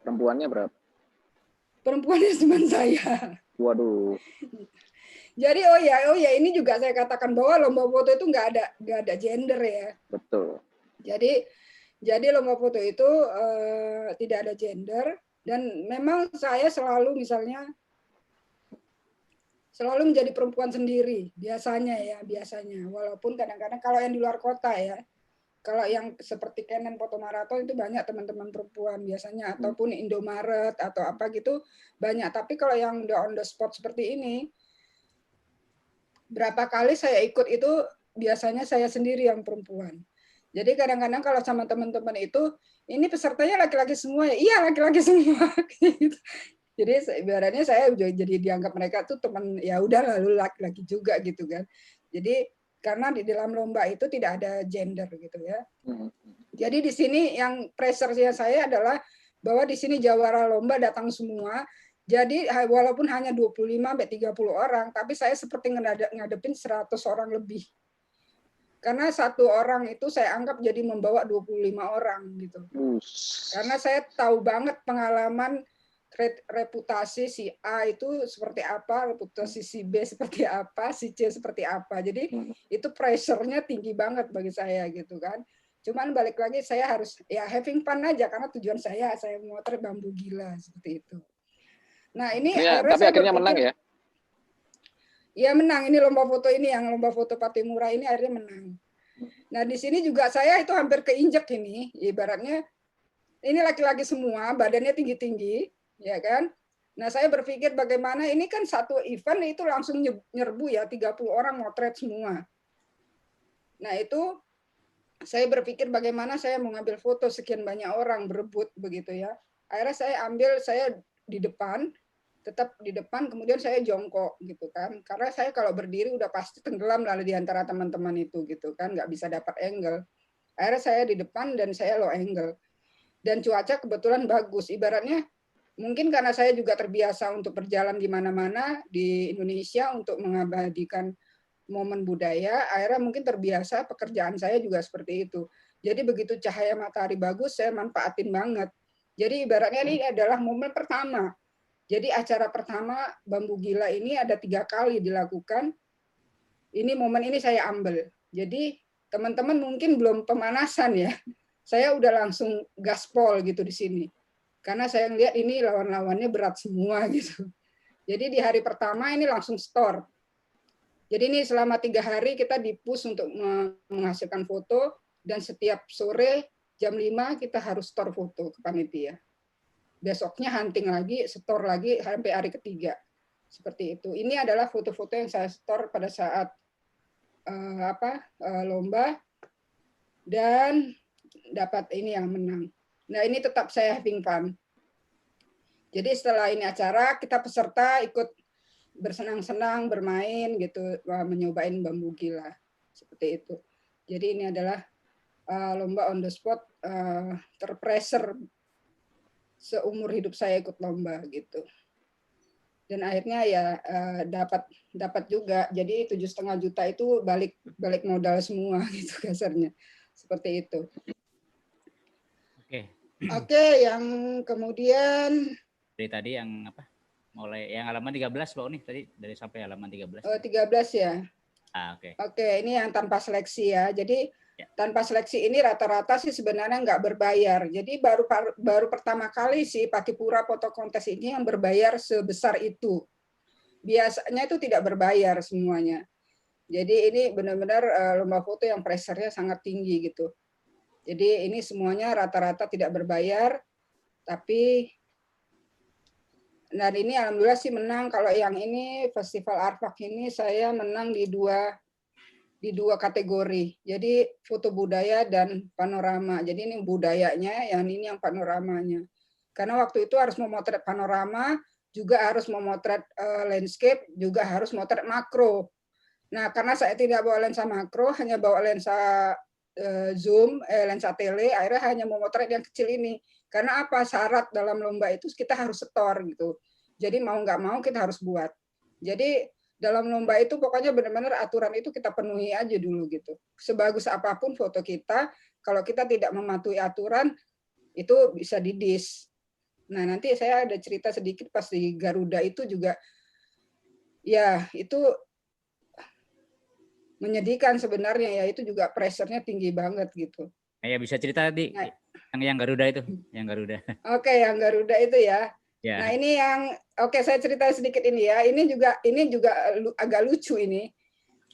Perempuannya berapa? Perempuannya cuma saya. Waduh. Jadi oh ya ini juga saya katakan bahwa lomba foto itu nggak ada gender ya. Betul. Jadi lomba foto itu tidak ada gender dan memang saya selalu menjadi perempuan sendiri biasanya walaupun kadang-kadang kalau yang di luar kota ya, kalau yang seperti Canon Foto Marathon itu banyak teman-teman perempuan biasanya, ataupun Indomaret atau apa gitu banyak, tapi kalau yang udah on the spot seperti ini, berapa kali saya ikut itu biasanya saya sendiri yang perempuan. Jadi kadang-kadang kalau sama teman-teman itu, ini pesertanya laki-laki semua ya, iya laki-laki semua. Jadi ibaratnya saya jadi dianggap mereka tuh teman, ya udah lalu laki-laki juga gitu kan. Jadi karena di dalam lomba itu tidak ada gender gitu ya. Jadi di sini yang pressure-nya saya adalah bahwa di sini jawara lomba datang semua. Jadi walaupun hanya 25-30 orang, tapi saya seperti ngadepin 100 orang lebih. Karena satu orang itu saya anggap jadi membawa 25 orang gitu. Karena saya tahu banget pengalaman reputasi si A itu seperti apa, reputasi si B seperti apa, si C seperti apa. Jadi itu pressure-nya tinggi banget bagi saya gitu kan. Cuman balik lagi saya harus ya having fun aja karena tujuan saya motret bambu gila seperti itu. Nah ini ya, tapi akhirnya menang ya? Ya menang, ini lomba foto ini yang lomba foto Patimura ini akhirnya menang. Nah di sini juga saya itu hampir keinjek ini, ibaratnya ini laki-laki semua, badannya tinggi-tinggi, ya kan? Nah saya berpikir bagaimana ini kan satu event itu langsung nyerbu ya 30 orang motret semua. Nah itu saya berpikir bagaimana saya mau ngambil foto sekian banyak orang berebut begitu ya. Akhirnya saya di depan, tetap di depan, kemudian saya jongkok gitu kan. Karena saya kalau berdiri udah pasti tenggelam lalu di antara teman-teman itu gitu kan, nggak bisa dapat angle. Akhirnya saya di depan dan saya low angle. Dan cuaca kebetulan bagus. Ibaratnya mungkin karena saya juga terbiasa untuk berjalan di mana-mana di Indonesia untuk mengabadikan momen budaya, akhirnya mungkin terbiasa pekerjaan saya juga seperti itu. Jadi begitu cahaya matahari bagus, saya manfaatin banget. Jadi ibaratnya ini adalah momen pertama. Jadi acara pertama Bambu Gila ini ada 3 kali dilakukan. Ini momen ini saya ambil. Jadi teman-teman mungkin belum pemanasan ya. Saya udah langsung gaspol gitu di sini. Karena saya lihat ini lawan-lawannya berat semua gitu. Jadi di hari pertama ini langsung store. Jadi ini selama 3 hari kita di-push untuk menghasilkan foto, dan setiap sore jam 5 kita harus store foto ke panitia. Besoknya hunting lagi, store lagi sampai hari ketiga. Seperti itu. Ini adalah foto-foto yang saya store pada saat lomba, dan dapat ini yang menang. Nah, ini tetap saya having fun. Jadi setelah ini acara, kita peserta ikut bersenang-senang, bermain gitu, menyobain bambu gila. Seperti itu. Jadi ini adalah lomba on the spot terpressure seumur hidup saya ikut lomba gitu. Dan akhirnya ya dapat juga. Jadi 7,5 juta itu balik modal semua gitu kasarnya. Seperti itu. Oke, yang kemudian dari tadi yang apa? Mulai yang halaman 13 Pak Uni tadi dari sampai halaman 13. Oh, 13 ya. Oke. Oke, ini yang tanpa seleksi ya. Jadi tanpa seleksi ini rata-rata sih sebenarnya nggak berbayar. Jadi baru pertama kali sih Pakipura Foto Kontes ini yang berbayar sebesar itu. Biasanya itu tidak berbayar semuanya. Jadi ini benar-benar lomba foto yang pressure-nya sangat tinggi gitu. Jadi ini semuanya rata-rata tidak berbayar, tapi dan ini alhamdulillah sih menang. Kalau yang ini Festival Arfak ini saya menang di dua kategori. Jadi foto budaya dan panorama. Jadi ini budayanya, yang ini yang panoramanya. Karena waktu itu harus memotret panorama, juga harus memotret landscape, juga harus memotret makro. Nah, karena saya tidak bawa lensa makro, hanya bawa lensa zoom, lensa tele, akhirnya hanya memotret yang kecil ini. Karena apa? Syarat dalam lomba itu kita harus setor gitu. Jadi mau nggak mau kita harus buat. Jadi dalam lomba itu pokoknya benar-benar aturan itu kita penuhi aja dulu gitu. Sebagus apapun foto kita, kalau kita tidak mematuhi aturan, itu bisa didis. Nah, nanti saya ada cerita sedikit pas di Garuda itu juga, ya itu menyedihkan sebenarnya ya, itu juga pressure-nya tinggi banget gitu. Ya bisa cerita tadi yang Garuda itu, yang Garuda. Oke, yang Garuda itu ya. Ya. Nah, ini yang saya cerita sedikit ini ya. Ini juga agak lucu ini.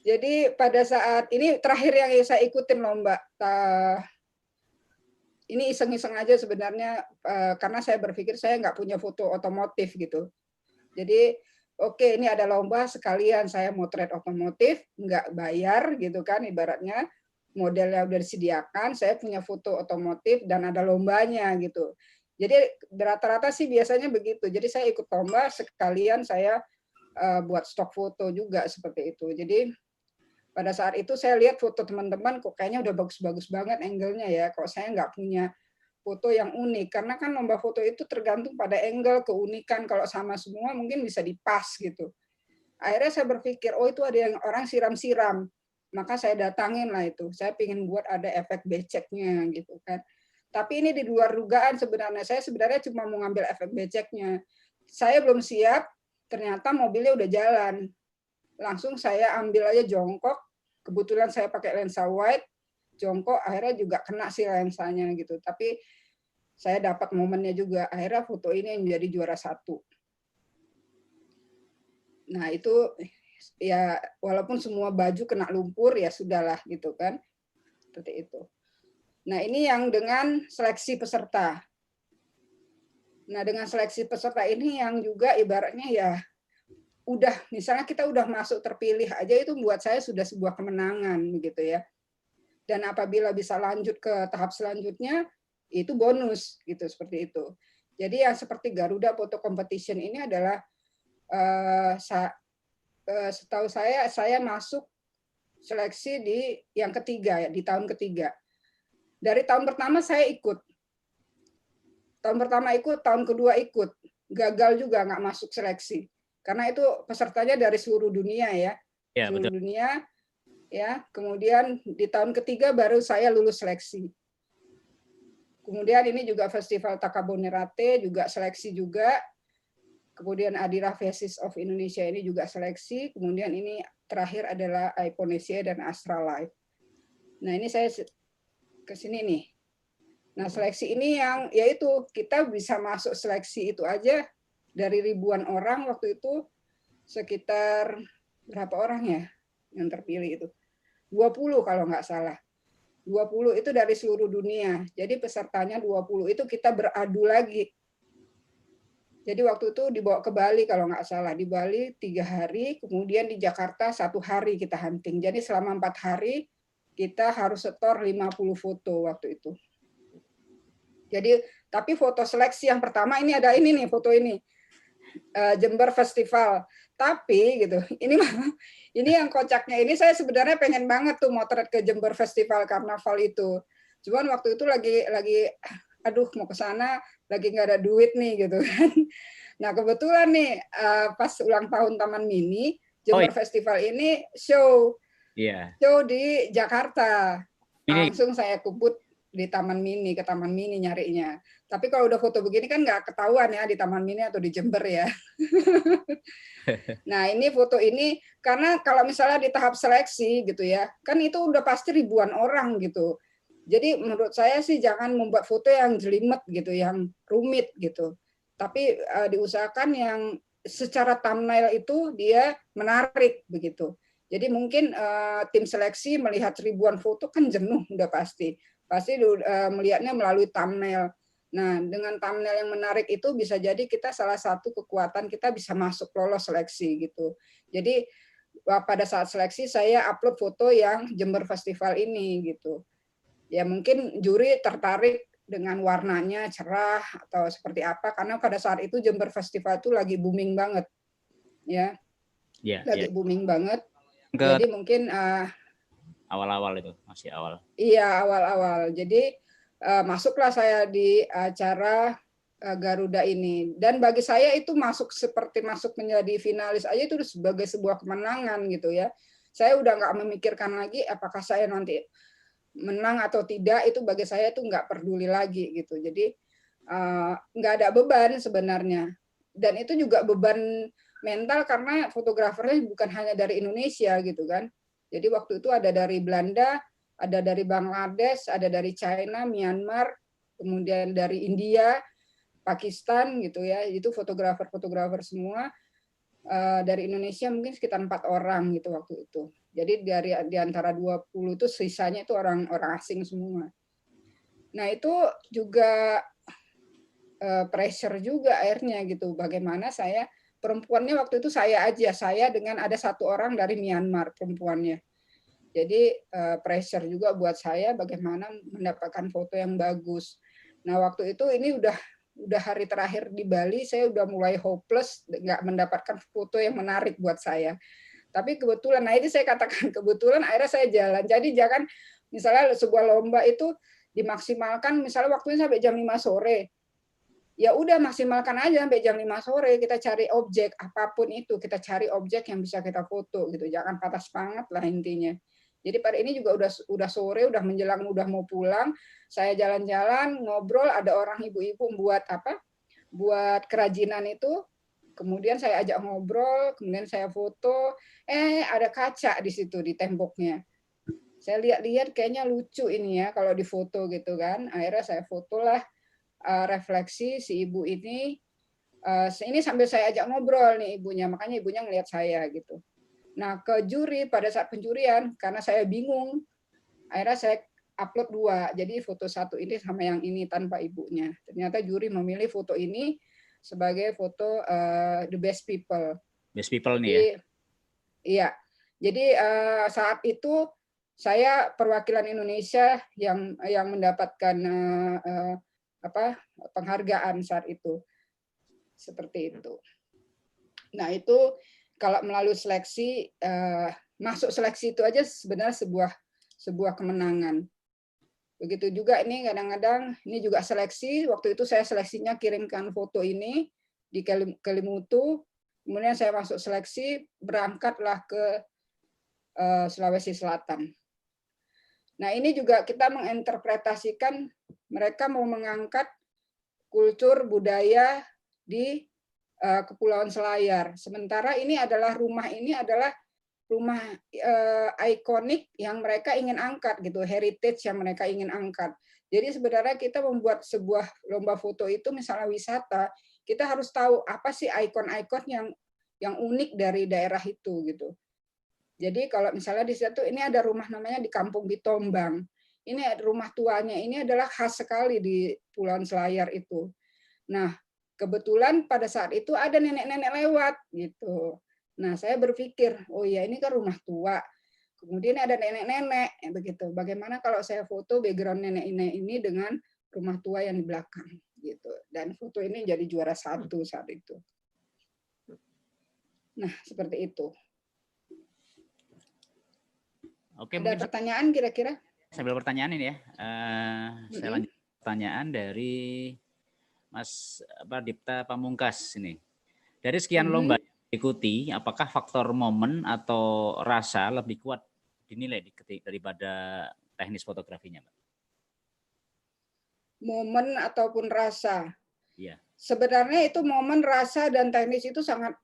Jadi pada saat ini terakhir yang saya ikutin lomba. Ini iseng-iseng aja sebenarnya karena saya berpikir saya nggak punya foto otomotif gitu. Jadi ini ada lomba sekalian saya motret otomotif, nggak bayar gitu kan ibaratnya. Modelnya udah disediakan, saya punya foto otomotif dan ada lombanya gitu. Jadi rata-rata sih biasanya begitu. Jadi saya ikut lomba sekalian saya buat stok foto juga seperti itu. Jadi pada saat itu saya lihat foto teman-teman kok kayaknya udah bagus-bagus banget angle-nya ya. Kok saya nggak punya foto yang unik. Karena kan lomba foto itu tergantung pada angle, keunikan. Kalau sama semua mungkin bisa dipas gitu. Akhirnya saya berpikir, oh itu ada yang orang siram-siram. Maka saya datangin lah itu. Saya ingin buat ada efek beceknya gitu kan. Tapi ini di luar dugaan sebenarnya. Saya sebenarnya cuma mau ngambil efek beceknya. Saya belum siap, ternyata mobilnya udah jalan. Langsung saya ambil aja jongkok. Kebetulan saya pakai lensa wide, jongkok akhirnya juga kena sih lensanya gitu. Tapi saya dapat momennya juga. Akhirnya foto ini menjadi juara 1. Nah itu ya walaupun semua baju kena lumpur ya sudahlah gitu kan. Seperti itu. Nah, ini yang dengan seleksi peserta. Nah, dengan seleksi peserta ini yang juga ibaratnya ya udah misalnya kita udah masuk terpilih aja itu buat saya sudah sebuah kemenangan begitu ya. Dan apabila bisa lanjut ke tahap selanjutnya itu bonus gitu seperti itu. Jadi yang seperti Garuda Photo Competition ini adalah setahu saya masuk seleksi di yang ketiga ya, di tahun ketiga. Dari tahun pertama saya ikut. Tahun pertama ikut, tahun kedua ikut. Gagal juga nggak masuk seleksi. Karena itu pesertanya dari seluruh dunia ya. Seluruh dunia. Ya, kemudian di tahun ketiga baru saya lulus seleksi. Kemudian ini juga Festival Takabonerate juga seleksi juga. Kemudian Adira Faces of Indonesia ini juga seleksi. Kemudian ini terakhir adalah Iponesia dan Astralife. Nah, ini saya ke sini nih. Nah, seleksi ini yang yaitu kita bisa masuk seleksi itu aja dari ribuan orang waktu itu sekitar berapa orang ya yang terpilih itu? 20 kalau nggak salah. 20 itu dari seluruh dunia. Jadi pesertanya 20 itu kita beradu lagi. Jadi waktu itu dibawa ke Bali kalau nggak salah. Di Bali 3 hari, kemudian di Jakarta 1 hari kita hunting. Jadi selama 4 hari kita harus setor 50 foto waktu itu. Jadi tapi foto seleksi yang pertama ini ada ini nih, foto ini. Jember Festival. Tapi gitu, ini yang kocaknya ini saya sebenarnya pengen banget tuh motret ke Jember Festival Karnaval itu. Cuman waktu itu lagi aduh mau ke sana lagi nggak ada duit nih gitu kan. Nah, kebetulan nih pas ulang tahun Taman Mini, Jember Festival ini show di Jakarta. Langsung saya kubut di Taman Mini, ke Taman Mini nyarinya. Tapi kalau udah foto begini kan nggak ketahuan ya di Taman Mini atau di Jember ya. Nah, ini foto ini karena kalau misalnya di tahap seleksi gitu ya, kan itu udah pasti ribuan orang gitu. Jadi menurut saya sih jangan membuat foto yang jelimet gitu, yang rumit gitu. Tapi diusahakan yang secara thumbnail itu dia menarik begitu. Jadi mungkin tim seleksi melihat ribuan foto kan jenuh udah pasti melihatnya melalui thumbnail. Nah, dengan thumbnail yang menarik itu bisa jadi kita salah satu kekuatan kita bisa masuk lolos seleksi gitu. Jadi pada saat seleksi saya upload foto yang Jember Festival ini gitu. Ya mungkin juri tertarik dengan warnanya cerah atau seperti apa karena pada saat itu Jember Festival itu lagi booming banget. Ya. Lagi booming banget. Jadi mungkin awal-awal itu, masih awal. Iya, awal-awal. Jadi masuklah saya di acara Garuda ini. Dan bagi saya itu seperti masuk menjadi finalis aja itu sebagai sebuah kemenangan gitu ya. Saya udah nggak memikirkan lagi apakah saya nanti menang atau tidak, itu bagi saya itu nggak peduli lagi gitu. Jadi nggak ada beban sebenarnya. Dan itu juga beban mental karena fotografernya bukan hanya dari Indonesia gitu kan. Jadi waktu itu ada dari Belanda, ada dari Bangladesh, ada dari China, Myanmar, kemudian dari India, Pakistan gitu ya. Itu fotografer semua. Dari Indonesia mungkin sekitar 4 orang gitu waktu itu. Jadi di antara 20 itu sisanya itu orang asing semua. Nah, itu juga pressure juga akhirnya gitu. Bagaimana saya perempuannya waktu itu saya dengan ada 1 orang dari Myanmar perempuannya. Jadi pressure juga buat saya bagaimana mendapatkan foto yang bagus. Nah, waktu itu ini udah hari terakhir di Bali, saya udah mulai hopeless, nggak mendapatkan foto yang menarik buat saya. Tapi kebetulan, nah ini saya katakan kebetulan akhirnya saya jalan. Jadi jangan misalnya sebuah lomba itu dimaksimalkan misalnya waktunya sampai jam 5 sore. Ya udah maksimalkan aja sampai jam 5 sore, kita cari objek apapun itu, kita cari objek yang bisa kita foto gitu. Jangan patah semangat lah intinya. Jadi pada ini juga udah sore, udah menjelang udah mau pulang, saya jalan-jalan ngobrol, ada orang ibu-ibu buat kerajinan itu. Kemudian saya ajak ngobrol, kemudian saya foto, ada kaca di situ di temboknya. Saya lihat-lihat kayaknya lucu ini ya kalau difoto gitu kan. Akhirnya saya fotolah refleksi si ibu ini. Ini sambil saya ajak ngobrol nih ibunya, makanya ibunya ngelihat saya gitu. Nah, ke juri pada saat penjurian karena saya bingung, akhirnya saya upload 2. Jadi foto 1 ini sama yang ini tanpa ibunya. Ternyata juri memilih foto ini sebagai foto the best people. Best people nih ya. Iya. Jadi saat itu saya perwakilan Indonesia yang mendapatkan penghargaan saat itu. Seperti itu. Nah, itu kalau melalui seleksi masuk seleksi itu aja sebenarnya sebuah kemenangan. Begitu juga ini kadang-kadang ini juga seleksi. Waktu itu saya seleksinya kirimkan foto ini di Kelimutu. Kemudian saya masuk seleksi, berangkatlah ke Sulawesi Selatan. Nah, ini juga kita menginterpretasikan mereka mau mengangkat kultur budaya di Kepulauan Selayar. Sementara ini adalah rumah ikonik yang mereka ingin angkat gitu, heritage yang mereka ingin angkat. Jadi sebenarnya kita membuat sebuah lomba foto itu misalnya wisata, kita harus tahu apa sih ikon-ikon yang unik dari daerah itu gitu. Jadi kalau misalnya di situ ini ada rumah namanya di Kampung Bitombang. Ini rumah tuanya ini adalah khas sekali di Pulauan Selayar itu. Nah, kebetulan pada saat itu ada nenek-nenek lewat gitu. Nah, saya berpikir, oh ya ini kan rumah tua. Kemudian ada nenek-nenek begitu. Bagaimana kalau saya foto background nenek-nenek ini dengan rumah tua yang di belakang gitu. Dan foto ini jadi juara 1 saat itu. Nah, seperti itu. Oke, ada pertanyaan kira-kira? Sambil pertanyaan ini ya. Saya lanjut pertanyaan dari Mas Dipta Pamungkas ini. Dari sekian lomba yang diikuti, apakah faktor momen atau rasa lebih kuat dinilai daripada teknis fotografinya, Mbak? Momen ataupun rasa. Iya. Sebenarnya itu momen, rasa, dan teknis itu sangat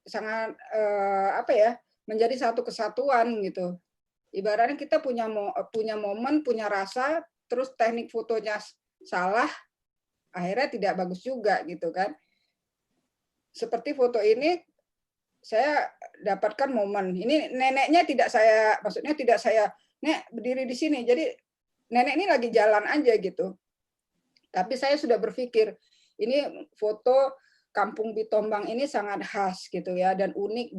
menjadi satu kesatuan gitu. Ibaratnya kita punya momen, punya rasa, terus teknik fotonya salah, akhirnya tidak bagus juga gitu kan. Seperti foto ini, saya dapatkan momen. Ini neneknya tidak saya, Nek berdiri di sini. Jadi nenek ini lagi jalan aja gitu. Tapi saya sudah berpikir, ini foto Kampung Bitombang ini sangat khas gitu ya, dan unik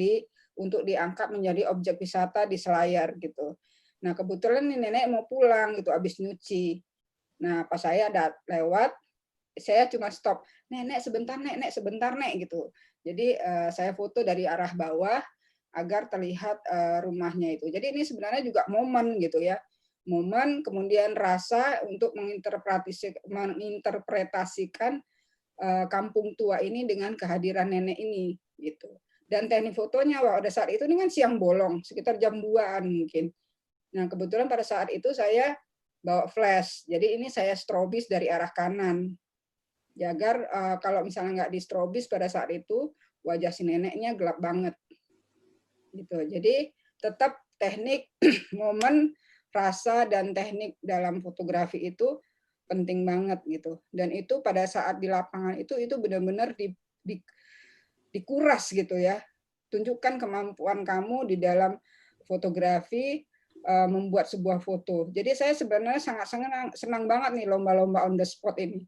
untuk diangkat menjadi objek wisata di Selayar gitu. Nah kebetulan nih nenek mau pulang gitu, habis nyuci. Nah pas saya lewat, saya cuma stop, nenek sebentar nek gitu. Jadi saya foto dari arah bawah agar terlihat rumahnya itu. Jadi ini sebenarnya juga momen gitu ya, momen kemudian rasa untuk menginterpretasikan kampung tua ini dengan kehadiran nenek ini gitu. Dan teknik fotonya pada saat itu ini kan siang bolong, sekitar jam 2-an mungkin. Nah, kebetulan pada saat itu saya bawa flash. Jadi ini saya strobis dari arah kanan. Ya, agar kalau misalnya nggak di strobis pada saat itu, wajah si neneknya gelap banget. Gitu. Jadi tetap teknik, momen, rasa, dan teknik dalam fotografi itu penting banget gitu. Dan itu pada saat di lapangan itu benar-benar dikuras gitu ya. Tunjukkan kemampuan kamu di dalam fotografi, membuat sebuah foto. Jadi saya sebenarnya sangat senang banget nih lomba-lomba on the spot ini.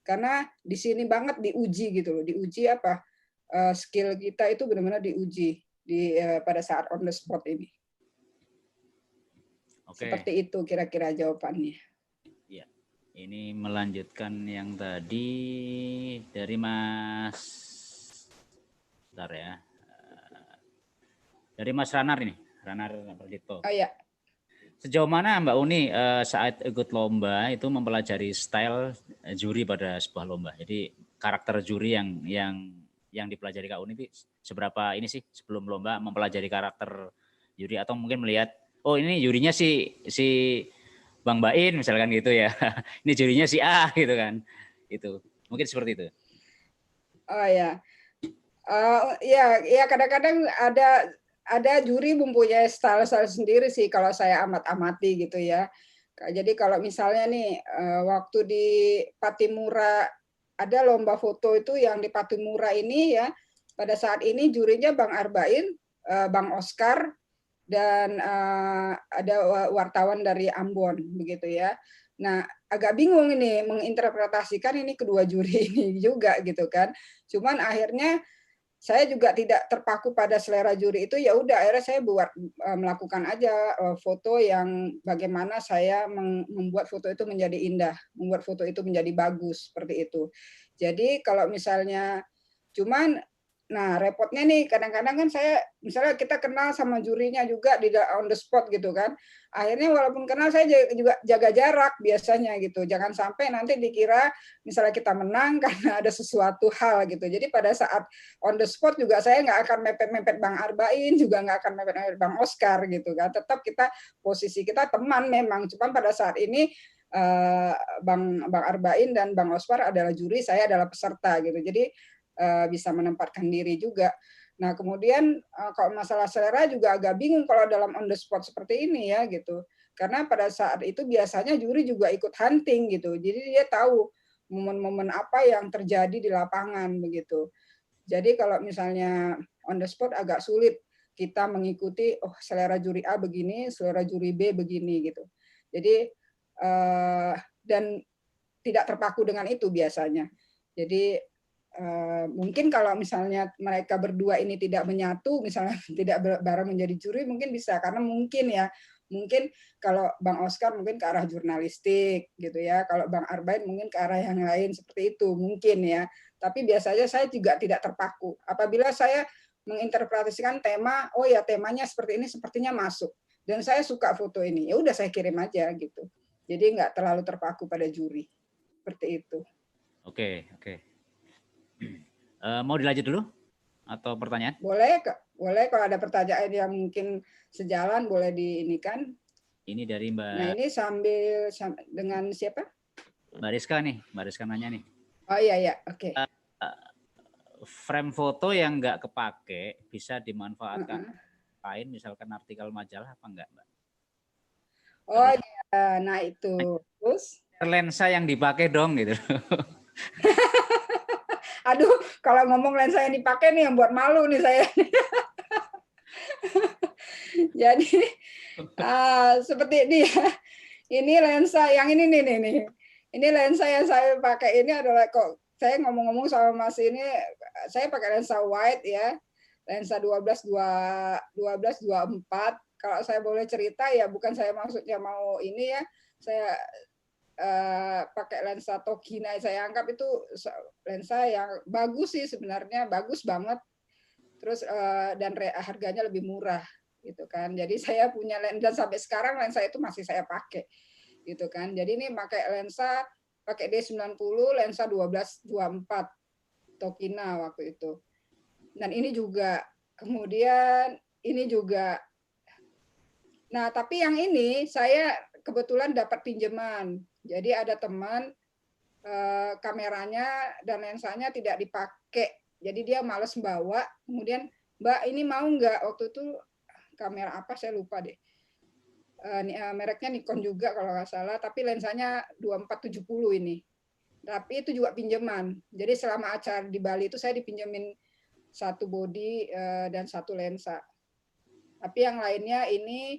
Karena di sini banget diuji gitu loh. Diuji apa? Skill kita itu benar-benar diuji pada saat on the spot ini. Oke. Seperti itu kira-kira jawabannya. Iya. Ini melanjutkan yang tadi dari Mas, bentar ya, dari Mas Ranar ini, Ranar Perdito. Oh ya. Sejauh mana Mbak Uni saat ikut lomba itu mempelajari style juri pada sebuah lomba? Jadi karakter juri yang dipelajari Kak Uni itu seberapa ini sih sebelum lomba mempelajari karakter juri, atau mungkin melihat oh ini jurinya si Bang Bain misalkan gitu ya. Ini jurinya si A gitu kan. Itu. Mungkin seperti itu. Oh ya. Ya kadang-kadang ada juri mempunyai style sendiri sih kalau saya amati gitu ya. Jadi kalau misalnya nih waktu di Patimura ada lomba foto itu yang di Patimura ini ya, pada saat ini jurinya Bang Arbain, Bang Oscar, dan ada wartawan dari Ambon begitu ya. Nah, agak bingung ini menginterpretasikan ini kedua juri ini juga gitu kan. Cuman akhirnya saya juga tidak terpaku pada selera juri itu, ya udah akhirnya saya melakukan aja foto yang bagaimana saya membuat foto itu menjadi indah, membuat foto itu menjadi bagus seperti itu. Jadi kalau misalnya cuman nah repotnya nih kadang-kadang kan saya misalnya kita kenal sama jurinya juga di on the spot gitu kan, akhirnya walaupun kenal saya juga jaga jarak biasanya gitu, jangan sampai nanti dikira misalnya kita menang karena ada sesuatu hal gitu. Jadi pada saat on the spot juga saya nggak akan mepet-mepet Bang Arbain, juga nggak akan mepet-mepet Bang Oscar gitu kan, tetap kita posisi kita teman memang, cuman pada saat ini Bang Arbain dan Bang Oscar adalah juri, saya adalah peserta gitu. Jadi bisa menempatkan diri juga. Nah kemudian kalau masalah selera juga agak bingung kalau dalam on the spot seperti ini ya gitu. Karena pada saat itu biasanya juri juga ikut hunting gitu. Jadi dia tahu momen-momen apa yang terjadi di lapangan begitu. Jadi kalau misalnya on the spot agak sulit kita mengikuti, oh selera juri A begini, selera juri B begini gitu. Jadi dan tidak terpaku dengan itu biasanya. Jadi mungkin kalau misalnya mereka berdua ini tidak menyatu, misalnya tidak bareng menjadi juri, mungkin bisa, karena mungkin ya, mungkin kalau Bang Oscar mungkin ke arah jurnalistik gitu ya, kalau Bang Arbain mungkin ke arah yang lain seperti itu mungkin ya. Tapi biasanya saya juga tidak terpaku. Apabila saya menginterpretasikan tema, oh ya temanya seperti ini, sepertinya masuk, dan saya suka foto ini, ya udah saya kirim aja gitu. Jadi nggak terlalu terpaku pada juri, seperti itu. Oke. Mau dilanjut dulu atau pertanyaan? Boleh kalau ada pertanyaan yang mungkin sejalan boleh diinikan. Ini dari Mbak. Nah ini sambil dengan siapa? Mbak Rizka nih, Mbak Rizka nanya nih. Oh iya, oke. Frame foto yang nggak kepake bisa dimanfaatkan lain, misalkan artikel majalah apa enggak, Mbak? Oh iya, nah itu. Terus? Lensa yang dipakai dong gitu. Aduh, kalau ngomong lensa yang dipakai nih yang buat malu nih saya. Jadi seperti ini ya. Ini lensa yang ini nih. Ini lensa yang saya pakai ini adalah, kok saya ngomong-ngomong sama Mas ini, saya pakai lensa wide ya. Lensa 12-24. Kalau saya boleh cerita ya, bukan saya maksudnya mau ini ya. Saya pakai lensa Tokina, saya anggap itu lensa yang bagus sih sebenarnya, bagus banget. Terus dan harganya lebih murah gitu kan. Jadi saya punya lensa, dan sampai sekarang lensa itu masih saya pakai gitu kan. Jadi ini pakai lensa pakai D90, lensa 12-24 Tokina waktu itu. Dan ini juga, kemudian ini juga. Nah, tapi yang ini saya kebetulan dapat pinjaman. Jadi ada teman kameranya dan lensanya tidak dipakai. Jadi dia males bawa. Kemudian, Mbak ini mau nggak? Waktu itu kamera apa saya lupa deh. Mereknya Nikon juga kalau nggak salah. Tapi lensanya 2470 ini. Tapi itu juga pinjaman. Jadi selama acara di Bali itu saya dipinjemin satu body dan satu lensa. Tapi yang lainnya ini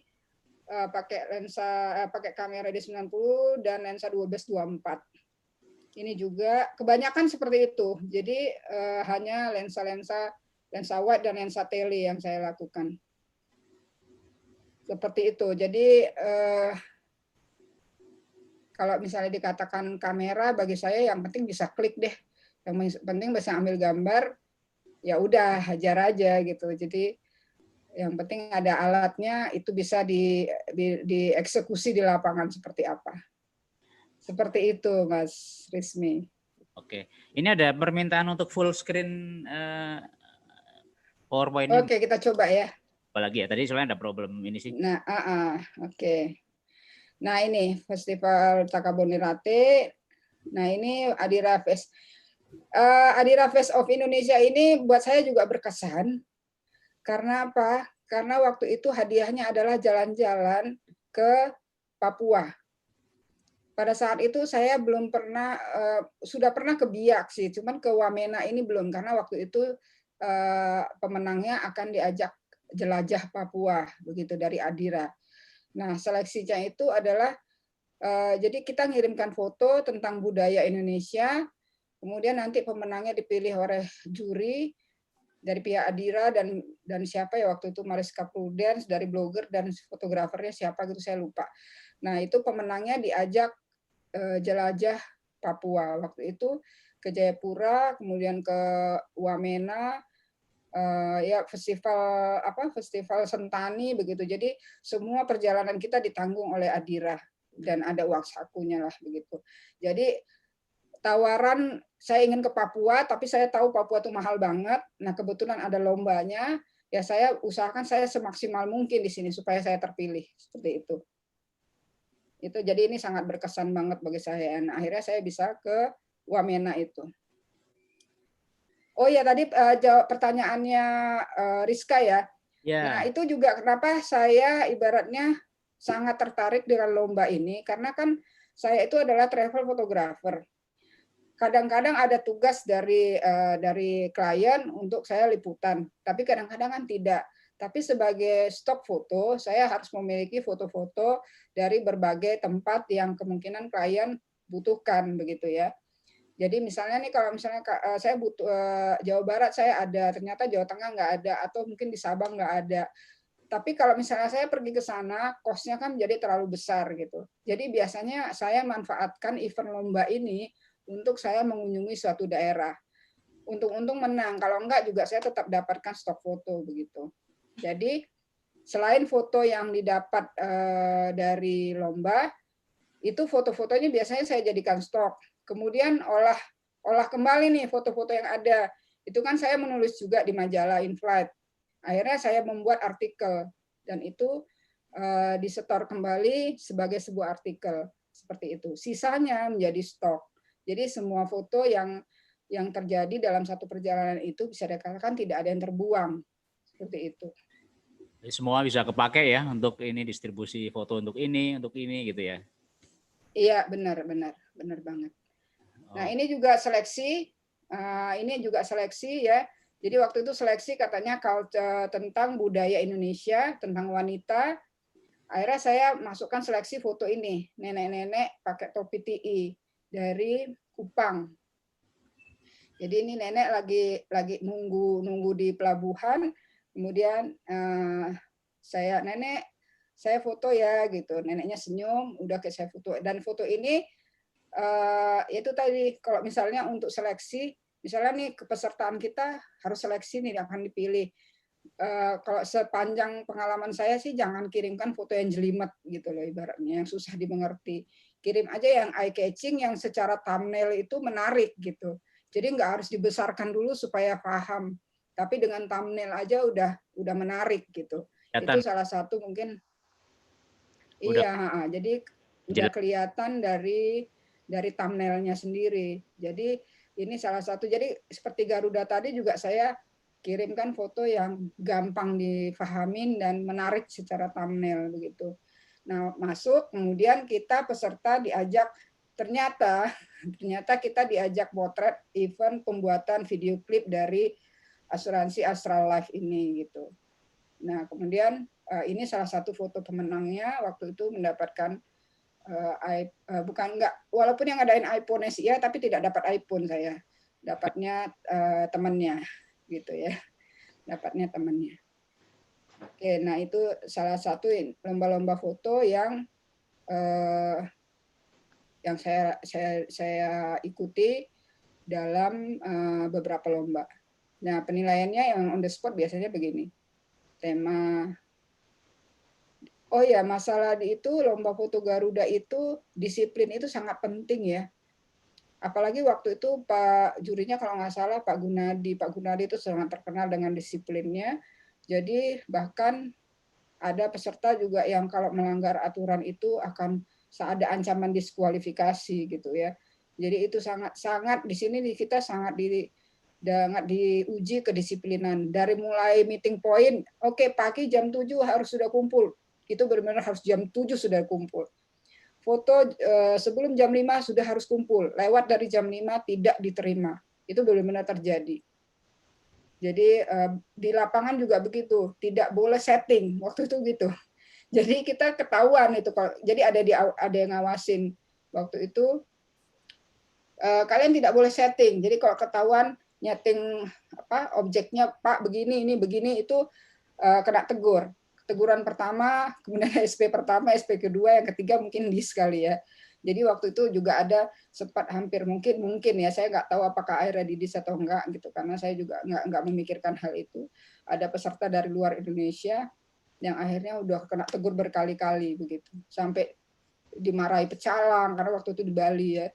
pakai lensa, pakai kamera D90 dan lensa 12-24. Ini juga kebanyakan seperti itu. Jadi hanya lensa wide dan lensa tele yang saya lakukan. Seperti itu. Jadi kalau misalnya dikatakan kamera, bagi saya yang penting bisa klik deh. Yang penting bisa ambil gambar, ya udah hajar aja gitu. Jadi yang penting ada alatnya, itu bisa dieksekusi di lapangan seperti apa. Seperti itu, Mas Rizmi. Oke, ini ada permintaan untuk full screen PowerPoint. Oke, kita coba ya. Apalagi ya, tadi soalnya ada problem ini sih. Nah, oke. Nah ini Festival Takabonirate. Nah ini Adira Fest. Adira Fest of Indonesia ini buat saya juga berkesan. Karena apa? Karena waktu itu hadiahnya adalah jalan-jalan ke Papua. Pada saat itu saya belum pernah, sudah pernah ke Biak sih, cuman ke Wamena ini belum, karena waktu itu pemenangnya akan diajak jelajah Papua, begitu dari Adira. Nah, seleksinya itu adalah, jadi kita ngirimkan foto tentang budaya Indonesia, kemudian nanti pemenangnya dipilih oleh juri, dari pihak Adira dan siapa ya waktu itu, Mariska Prudence, dari blogger dan fotografernya siapa gitu saya lupa. Nah itu pemenangnya diajak jelajah Papua waktu itu ke Jayapura, kemudian ke Wamena, ya festival Sentani begitu. Jadi semua perjalanan kita ditanggung oleh Adira dan ada uang sakunya lah begitu. Jadi tawaran saya ingin ke Papua, tapi saya tahu Papua itu mahal banget. Nah, kebetulan ada lombanya, ya saya usahakan saya semaksimal mungkin di sini supaya saya terpilih seperti itu. Itu jadi ini sangat berkesan banget bagi saya. Nah, akhirnya saya bisa ke Wamena itu. Oh ya, tadi jawab pertanyaannya Rizka ya. Nah, itu juga kenapa saya ibaratnya sangat tertarik dengan lomba ini, karena kan saya itu adalah travel photographer. kadang-kadang ada tugas dari klien untuk saya liputan, tapi kadang-kadang kan tidak. Tapi sebagai stok foto, saya harus memiliki foto-foto dari berbagai tempat yang kemungkinan klien butuhkan begitu ya. Jadi misalnya nih kalau misalnya saya butuh Jawa Barat saya ada, ternyata Jawa Tengah nggak ada, atau mungkin di Sabang nggak ada. Tapi kalau misalnya saya pergi ke sana, kosnya kan menjadi terlalu besar gitu. Jadi biasanya saya manfaatkan event lomba ini untuk saya mengunjungi suatu daerah. Untung-untung menang, kalau enggak juga saya tetap dapatkan stok foto begitu. Jadi selain foto yang didapat dari lomba, itu foto-fotonya biasanya saya jadikan stok. Kemudian olah kembali nih foto-foto yang ada. Itu kan saya menulis juga di majalah InFlight. Akhirnya saya membuat artikel dan itu disetor kembali sebagai sebuah artikel seperti itu. Sisanya menjadi stok. Jadi semua foto yang terjadi dalam satu perjalanan itu bisa dikatakan tidak ada yang terbuang seperti itu. Jadi semua bisa kepakai ya untuk ini distribusi foto untuk ini gitu ya. Iya benar banget. Nah ini juga seleksi, ya. Jadi waktu itu seleksi katanya tentang budaya Indonesia, tentang wanita. Akhirnya saya masukkan seleksi foto ini, nenek-nenek pakai topi TI dari Kupang. Jadi ini nenek lagi nunggu di pelabuhan, kemudian saya foto ya gitu, neneknya senyum, udah kayak saya foto. Dan foto ini itu tadi kalau misalnya untuk seleksi, misalnya nih kepesertaan kita harus seleksi nih akan dipilih. Kalau sepanjang pengalaman saya sih jangan kirimkan foto yang jelimet gitu loh ibaratnya, yang susah dimengerti. Kirim aja yang eye catching, yang secara thumbnail itu menarik gitu. Jadi nggak harus dibesarkan dulu supaya paham, tapi dengan thumbnail aja udah menarik gitu. Itu salah satu mungkin. Iya, jadi udah kelihatan dari thumbnailnya sendiri. Jadi ini salah satu. Jadi seperti Garuda tadi juga saya kirimkan foto yang gampang dipahamin dan menarik secara thumbnail begitu. Nah, masuk kemudian kita peserta diajak ternyata kita diajak potret event pembuatan video klip dari asuransi Astral Life ini gitu. Nah, kemudian ini salah satu foto pemenangnya waktu itu mendapatkan walaupun yang ngadain iPhone SIA tapi tidak dapat iPhone saya. Dapatnya temannya gitu ya. Dapatnya temannya. Oke, nah itu salah satu lomba-lomba foto yang saya ikuti dalam beberapa lomba. Nah, penilaiannya yang on the spot biasanya begini. Tema. Oh ya, masalah itu lomba foto Garuda itu disiplin itu sangat penting ya. Apalagi waktu itu Pak jurinya kalau nggak salah Pak Gunadi itu sangat terkenal dengan disiplinnya. Jadi bahkan ada peserta juga yang kalau melanggar aturan itu akan ada ancaman diskualifikasi gitu ya. Jadi itu sangat di sini kita sangat diuji kedisiplinan. Dari mulai meeting point, oke, pagi jam 7 harus sudah kumpul. Itu benar-benar harus jam 7 sudah kumpul. Foto sebelum jam 5 sudah harus kumpul. Lewat dari jam 5 tidak diterima. Itu benar-benar terjadi. Jadi di lapangan juga begitu, tidak boleh setting waktu itu gitu. Jadi kita ketahuan itu, jadi ada yang ngawasin waktu itu. Kalian tidak boleh setting. Jadi kalau ketahuan nyeting objeknya Pak begini, ini begini, itu kena tegur. Teguran pertama, kemudian SP pertama, SP kedua, yang ketiga mungkin sekali ya. Jadi waktu itu juga ada sempat hampir mungkin ya, saya nggak tahu apakah akhirnya didis atau enggak gitu, karena saya juga nggak memikirkan hal itu. Ada peserta dari luar Indonesia yang akhirnya udah kena tegur berkali-kali begitu, sampai dimarahi pecalang karena waktu itu di Bali ya.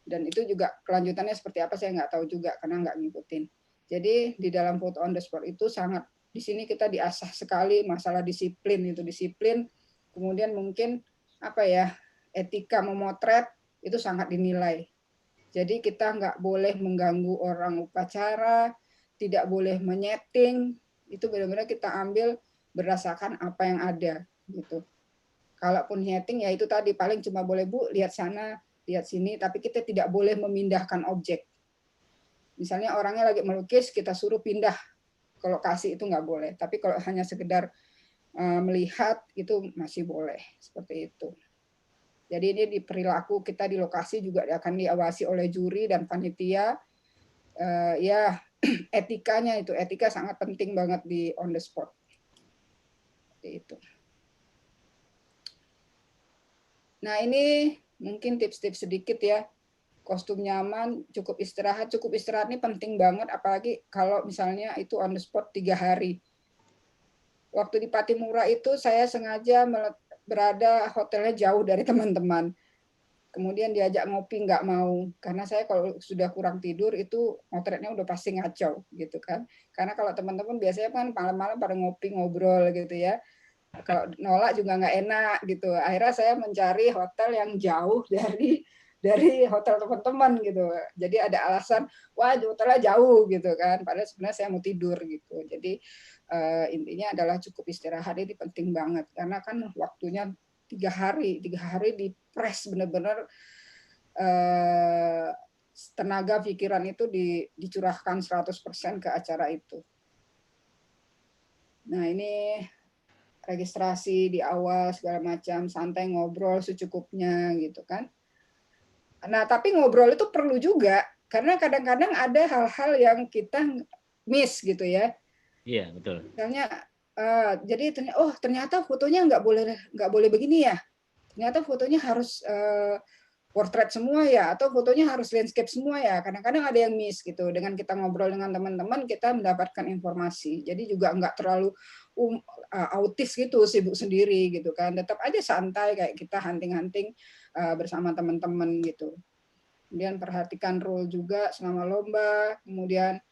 Dan itu juga kelanjutannya seperti apa saya nggak tahu juga karena nggak ngikutin. Jadi di dalam foto on the spot itu sangat, di sini kita diasah sekali masalah disiplin itu, disiplin. Kemudian mungkin etika memotret itu sangat dinilai. Jadi kita nggak boleh mengganggu orang upacara, tidak boleh menyeting, itu benar-benar kita ambil berdasarkan apa yang ada gitu. Kalaupun nyeting ya itu tadi paling cuma boleh Bu lihat sana, lihat sini, tapi kita tidak boleh memindahkan objek. Misalnya orangnya lagi melukis, kita suruh pindah ke lokasi, itu nggak boleh. Tapi kalau hanya sekedar melihat, itu masih boleh. Seperti itu. Jadi ini di perilaku kita di lokasi juga akan diawasi oleh juri dan panitia. Ya, etikanya itu, etika sangat penting banget di on the spot. Seperti itu. Nah, ini mungkin tips-tips sedikit ya. Kostum nyaman, cukup istirahat. Cukup istirahat ini penting banget, apalagi kalau misalnya itu on the spot 3 hari. Waktu di Patimura itu saya sengaja berada hotelnya jauh dari teman-teman. Kemudian diajak ngopi nggak mau, karena saya kalau sudah kurang tidur itu motretnya udah pasti ngacau gitu kan. Karena kalau teman-teman biasanya kan malam-malam pada ngopi ngobrol gitu ya. Kalau nolak juga nggak enak gitu. Akhirnya saya mencari hotel yang jauh dari hotel teman-teman gitu. Jadi ada alasan, wah hotelnya jauh gitu kan. Padahal sebenarnya saya mau tidur gitu. Jadi intinya adalah cukup istirahat ini penting banget karena kan waktunya 3 hari di press benar-benar tenaga pikiran itu dicurahkan 100% ke acara itu. Nah ini registrasi di awal segala macam, santai ngobrol secukupnya gitu kan. Nah, tapi ngobrol itu perlu juga karena kadang-kadang ada hal-hal yang kita miss gitu ya. Iya, betul. Misalnya jadi ternyata fotonya nggak boleh begini ya. Ternyata fotonya harus portrait semua ya, atau fotonya harus landscape semua ya. Kadang-kadang ada yang miss gitu. Dengan kita ngobrol dengan teman-teman, kita mendapatkan informasi. Jadi juga nggak terlalu autis gitu, sibuk sendiri gitu kan. Tetap aja santai kayak kita hunting-hunting bersama teman-teman gitu. Kemudian perhatikan rule juga selama lomba. Kemudian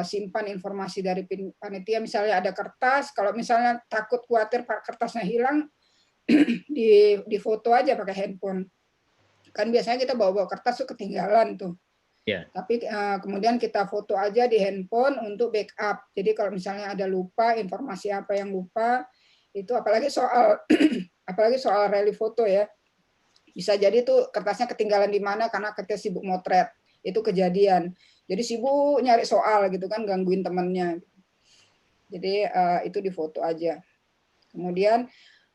simpan informasi dari panitia. Misalnya ada kertas, kalau misalnya takut khawatir kertasnya hilang, di foto aja pakai handphone. Kan biasanya kita bawa kertas tuh ketinggalan tuh. Yeah. Tapi kemudian kita foto aja di handphone untuk backup. Jadi kalau misalnya ada lupa, informasi apa yang lupa, itu apalagi soal rally foto ya. Bisa jadi tuh kertasnya ketinggalan di mana karena kita sibuk motret. Itu kejadian. Jadi sibuk nyari soal gitu kan, gangguin temannya. Jadi itu difoto aja. Kemudian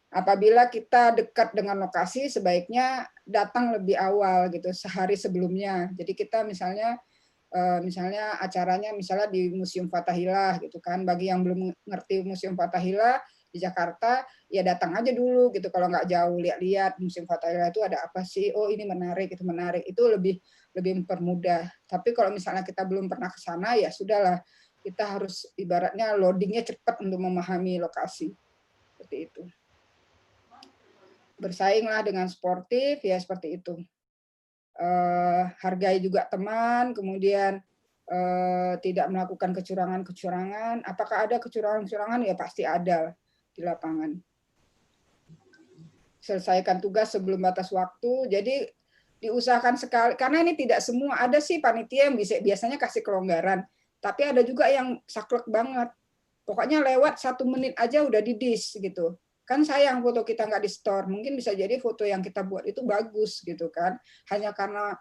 apabila kita dekat dengan lokasi, sebaiknya datang lebih awal gitu, sehari sebelumnya. Jadi kita misalnya acaranya misalnya di Museum Fathahillah gitu kan. Bagi yang belum ngerti Museum Fathahillah di Jakarta, ya datang aja dulu gitu. Kalau nggak jauh, lihat-lihat Museum Fathahillah itu ada apa sih? Oh ini menarik, itu menarik. Itu lebih mempermudah. Tapi kalau misalnya kita belum pernah ke sana, ya sudahlah. Kita harus ibaratnya loadingnya cepat untuk memahami lokasi. Seperti itu. Bersainglah dengan sportif, ya seperti itu. Hargai juga teman, kemudian tidak melakukan kecurangan-kecurangan. Apakah ada kecurangan-kecurangan? Ya pasti ada di lapangan. Selesaikan tugas sebelum batas waktu. Jadi diusahakan sekali, karena ini tidak semua. Ada sih panitia yang biasanya kasih kelonggaran, tapi ada juga yang saklek banget. Pokoknya lewat 1 menit aja udah di-dis gitu. Kan sayang foto kita nggak di store. Mungkin bisa jadi foto yang kita buat itu bagus gitu kan. Hanya karena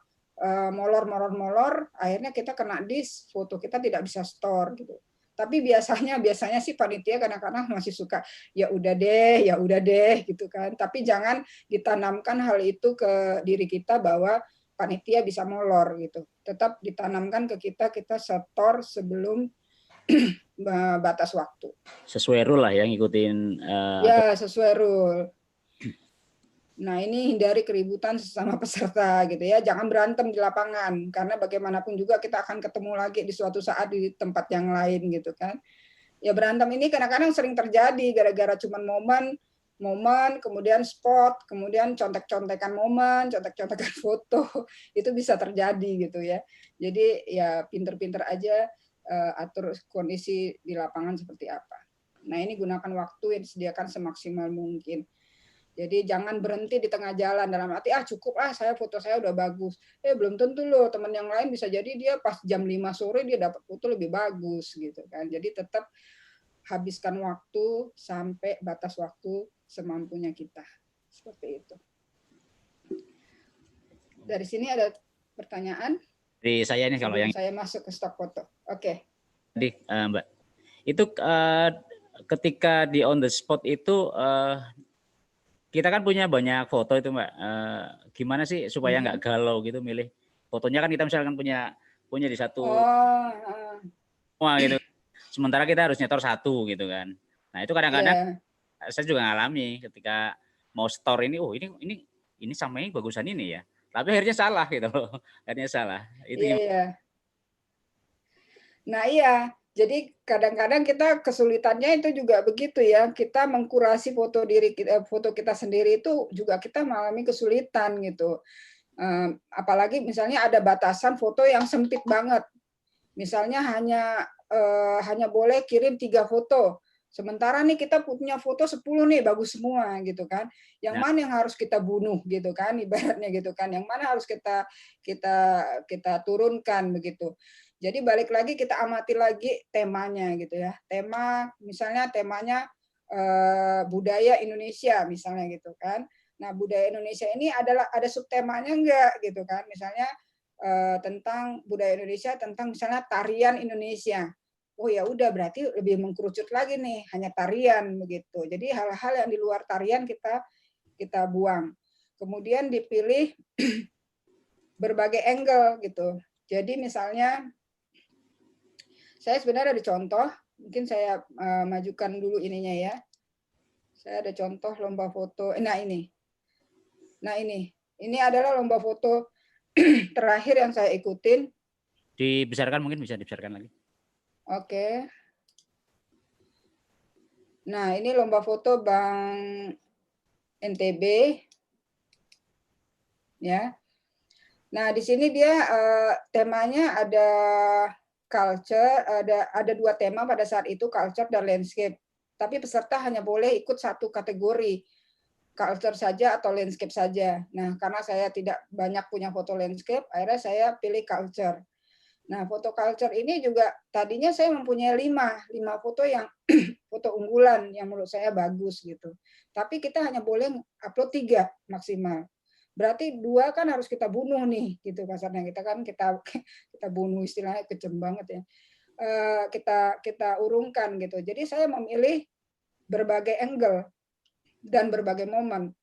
molor, akhirnya kita kena dis, foto kita tidak bisa store gitu. Tapi biasanya sih panitia kadang-kadang masih suka ya udah deh gitu kan. Tapi jangan ditanamkan hal itu ke diri kita bahwa panitia bisa molor gitu. Tetap ditanamkan ke kita store sebelum batas waktu. Sesuai rule lah yang ngikutin. Ya, sesuai rule. Nah, ini hindari keributan sesama peserta gitu ya. Jangan berantem di lapangan karena bagaimanapun juga kita akan ketemu lagi di suatu saat di tempat yang lain gitu kan. Ya berantem ini kadang-kadang sering terjadi gara-gara cuman momen, kemudian spot, kemudian contek-contekan momen, contek-contekan foto, itu bisa terjadi gitu ya. Jadi ya pinter-pinter aja atur kondisi di lapangan seperti apa. Nah ini gunakan waktu yang disediakan semaksimal mungkin. Jadi jangan berhenti di tengah jalan dalam arti cukup foto saya udah bagus. Belum tentu loh, teman yang lain bisa jadi dia pas jam 5 sore dia dapat foto lebih bagus gitu kan. Jadi tetap habiskan waktu sampai batas waktu semampunya kita. Seperti itu. Dari sini ada pertanyaan? Dari saya ini kalau Sebelum yang saya masuk ke stok foto. Oke. tadi Mbak, itu ketika di on the spot itu kita kan punya banyak foto itu Mbak. Gimana sih supaya nggak galau gitu milih fotonya, kan kita misalkan punya di satu semua gitu. Sementara kita harus nyetor satu gitu kan. Nah itu kadang-kadang saya juga ngalami ketika mau store ini, oh ini sama ini bagusan ini ya. Tapi akhirnya salah gitu loh. Akhirnya salah. Itu gimana? Iya. Nah iya, jadi kadang-kadang kita kesulitannya itu juga begitu ya. Kita mengkurasi foto kita sendiri itu juga kita mengalami kesulitan gitu. Apalagi misalnya ada batasan foto yang sempit banget. Misalnya hanya boleh kirim 3 foto. Sementara nih kita punya foto 10 nih bagus semua gitu kan. Yang mana yang harus kita bunuh gitu kan, ibaratnya gitu kan. Yang mana harus kita turunkan begitu. Jadi balik lagi kita amati lagi temanya gitu ya. Misalnya temanya budaya Indonesia misalnya gitu kan. Nah, budaya Indonesia ini ada subtemanya enggak gitu kan. Misalnya tentang budaya Indonesia, tentang misalnya tarian Indonesia. Oh ya udah, berarti lebih mengkerucut lagi nih, hanya tarian begitu. Jadi hal-hal yang di luar tarian kita buang. Kemudian dipilih berbagai angle gitu. Jadi misalnya saya sebenarnya ada contoh, mungkin saya majukan dulu ininya ya. Saya ada contoh lomba foto. Nah ini adalah lomba foto terakhir yang saya ikutin. Dibesarkan, mungkin bisa dibesarkan lagi. Oke. Nah, ini lomba foto Bank NTB. Ya. Nah, di sini dia temanya ada culture, ada 2 tema pada saat itu, culture dan landscape. Tapi peserta hanya boleh ikut satu kategori, culture saja atau landscape saja. Nah, karena saya tidak banyak punya foto landscape, akhirnya saya pilih culture. Nah, foto culture ini juga tadinya saya mempunyai 5 foto yang foto unggulan yang menurut saya bagus gitu. Tapi kita hanya boleh upload 3 maksimal. Berarti 2 kan harus kita bunuh nih gitu kasarnya. Kita bunuh, istilahnya kejem banget ya. Kita urungkan gitu. Jadi saya memilih berbagai angle dan berbagai momen.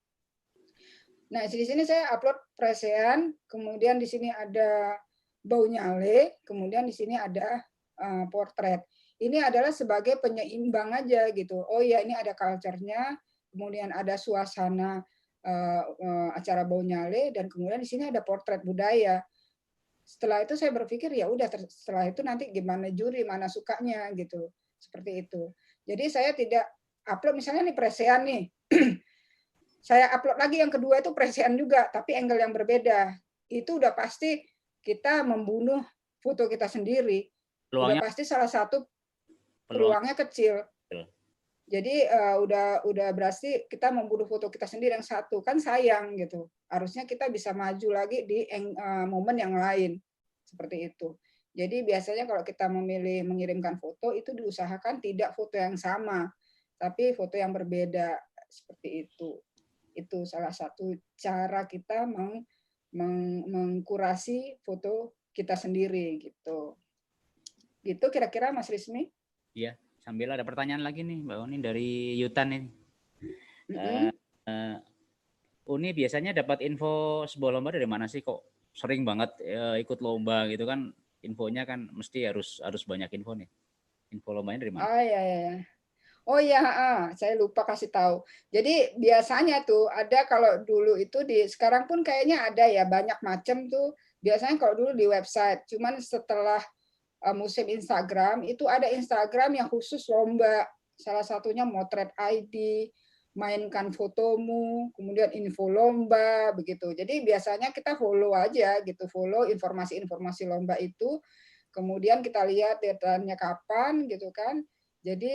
Nah, di sini saya upload presean, kemudian di sini ada bau nyale, kemudian di sini ada portret. Ini adalah sebagai penyeimbang aja gitu. Oh ya, ini ada culture-nya, kemudian ada suasana acara bau nyale, dan kemudian di sini ada portret budaya. Setelah itu saya berpikir ya udah, setelah itu nanti gimana juri, mana sukanya gitu, seperti itu. Jadi saya tidak upload misalnya nih presean nih. Saya upload lagi yang kedua itu presean juga, tapi angle yang berbeda. Itu udah pasti kita membunuh foto kita sendiri. Udah pasti salah satu peluangnya kecil. Jadi udah berarti kita membunuh foto kita sendiri yang satu, kan sayang gitu. Harusnya kita bisa maju lagi di momen yang lain seperti itu. Jadi biasanya kalau kita memilih mengirimkan foto itu diusahakan tidak foto yang sama, tapi foto yang berbeda seperti itu. Itu salah satu cara kita mengkurasi foto kita sendiri gitu. Gitu kira-kira Mas Rizmi? Iya, sambil ada pertanyaan lagi nih Mbak Uni dari Yutan ini. Uni biasanya dapat info sebuah lomba dari mana sih, kok sering banget ikut lomba gitu kan? Infonya kan mesti harus banyak info nih. Info lombanya dari mana? Oh iya. Oh ya, saya lupa kasih tahu. Jadi biasanya tuh ada, kalau dulu itu sekarang pun kayaknya ada ya, banyak macam tuh. Biasanya kalau dulu di website, cuman setelah musim Instagram itu ada Instagram yang khusus lomba. Salah satunya Motret ID, mainkan fotomu, kemudian info lomba begitu. Jadi biasanya kita follow aja gitu, follow informasi-informasi lomba itu. Kemudian kita lihat deadline-nya kapan gitu kan. Jadi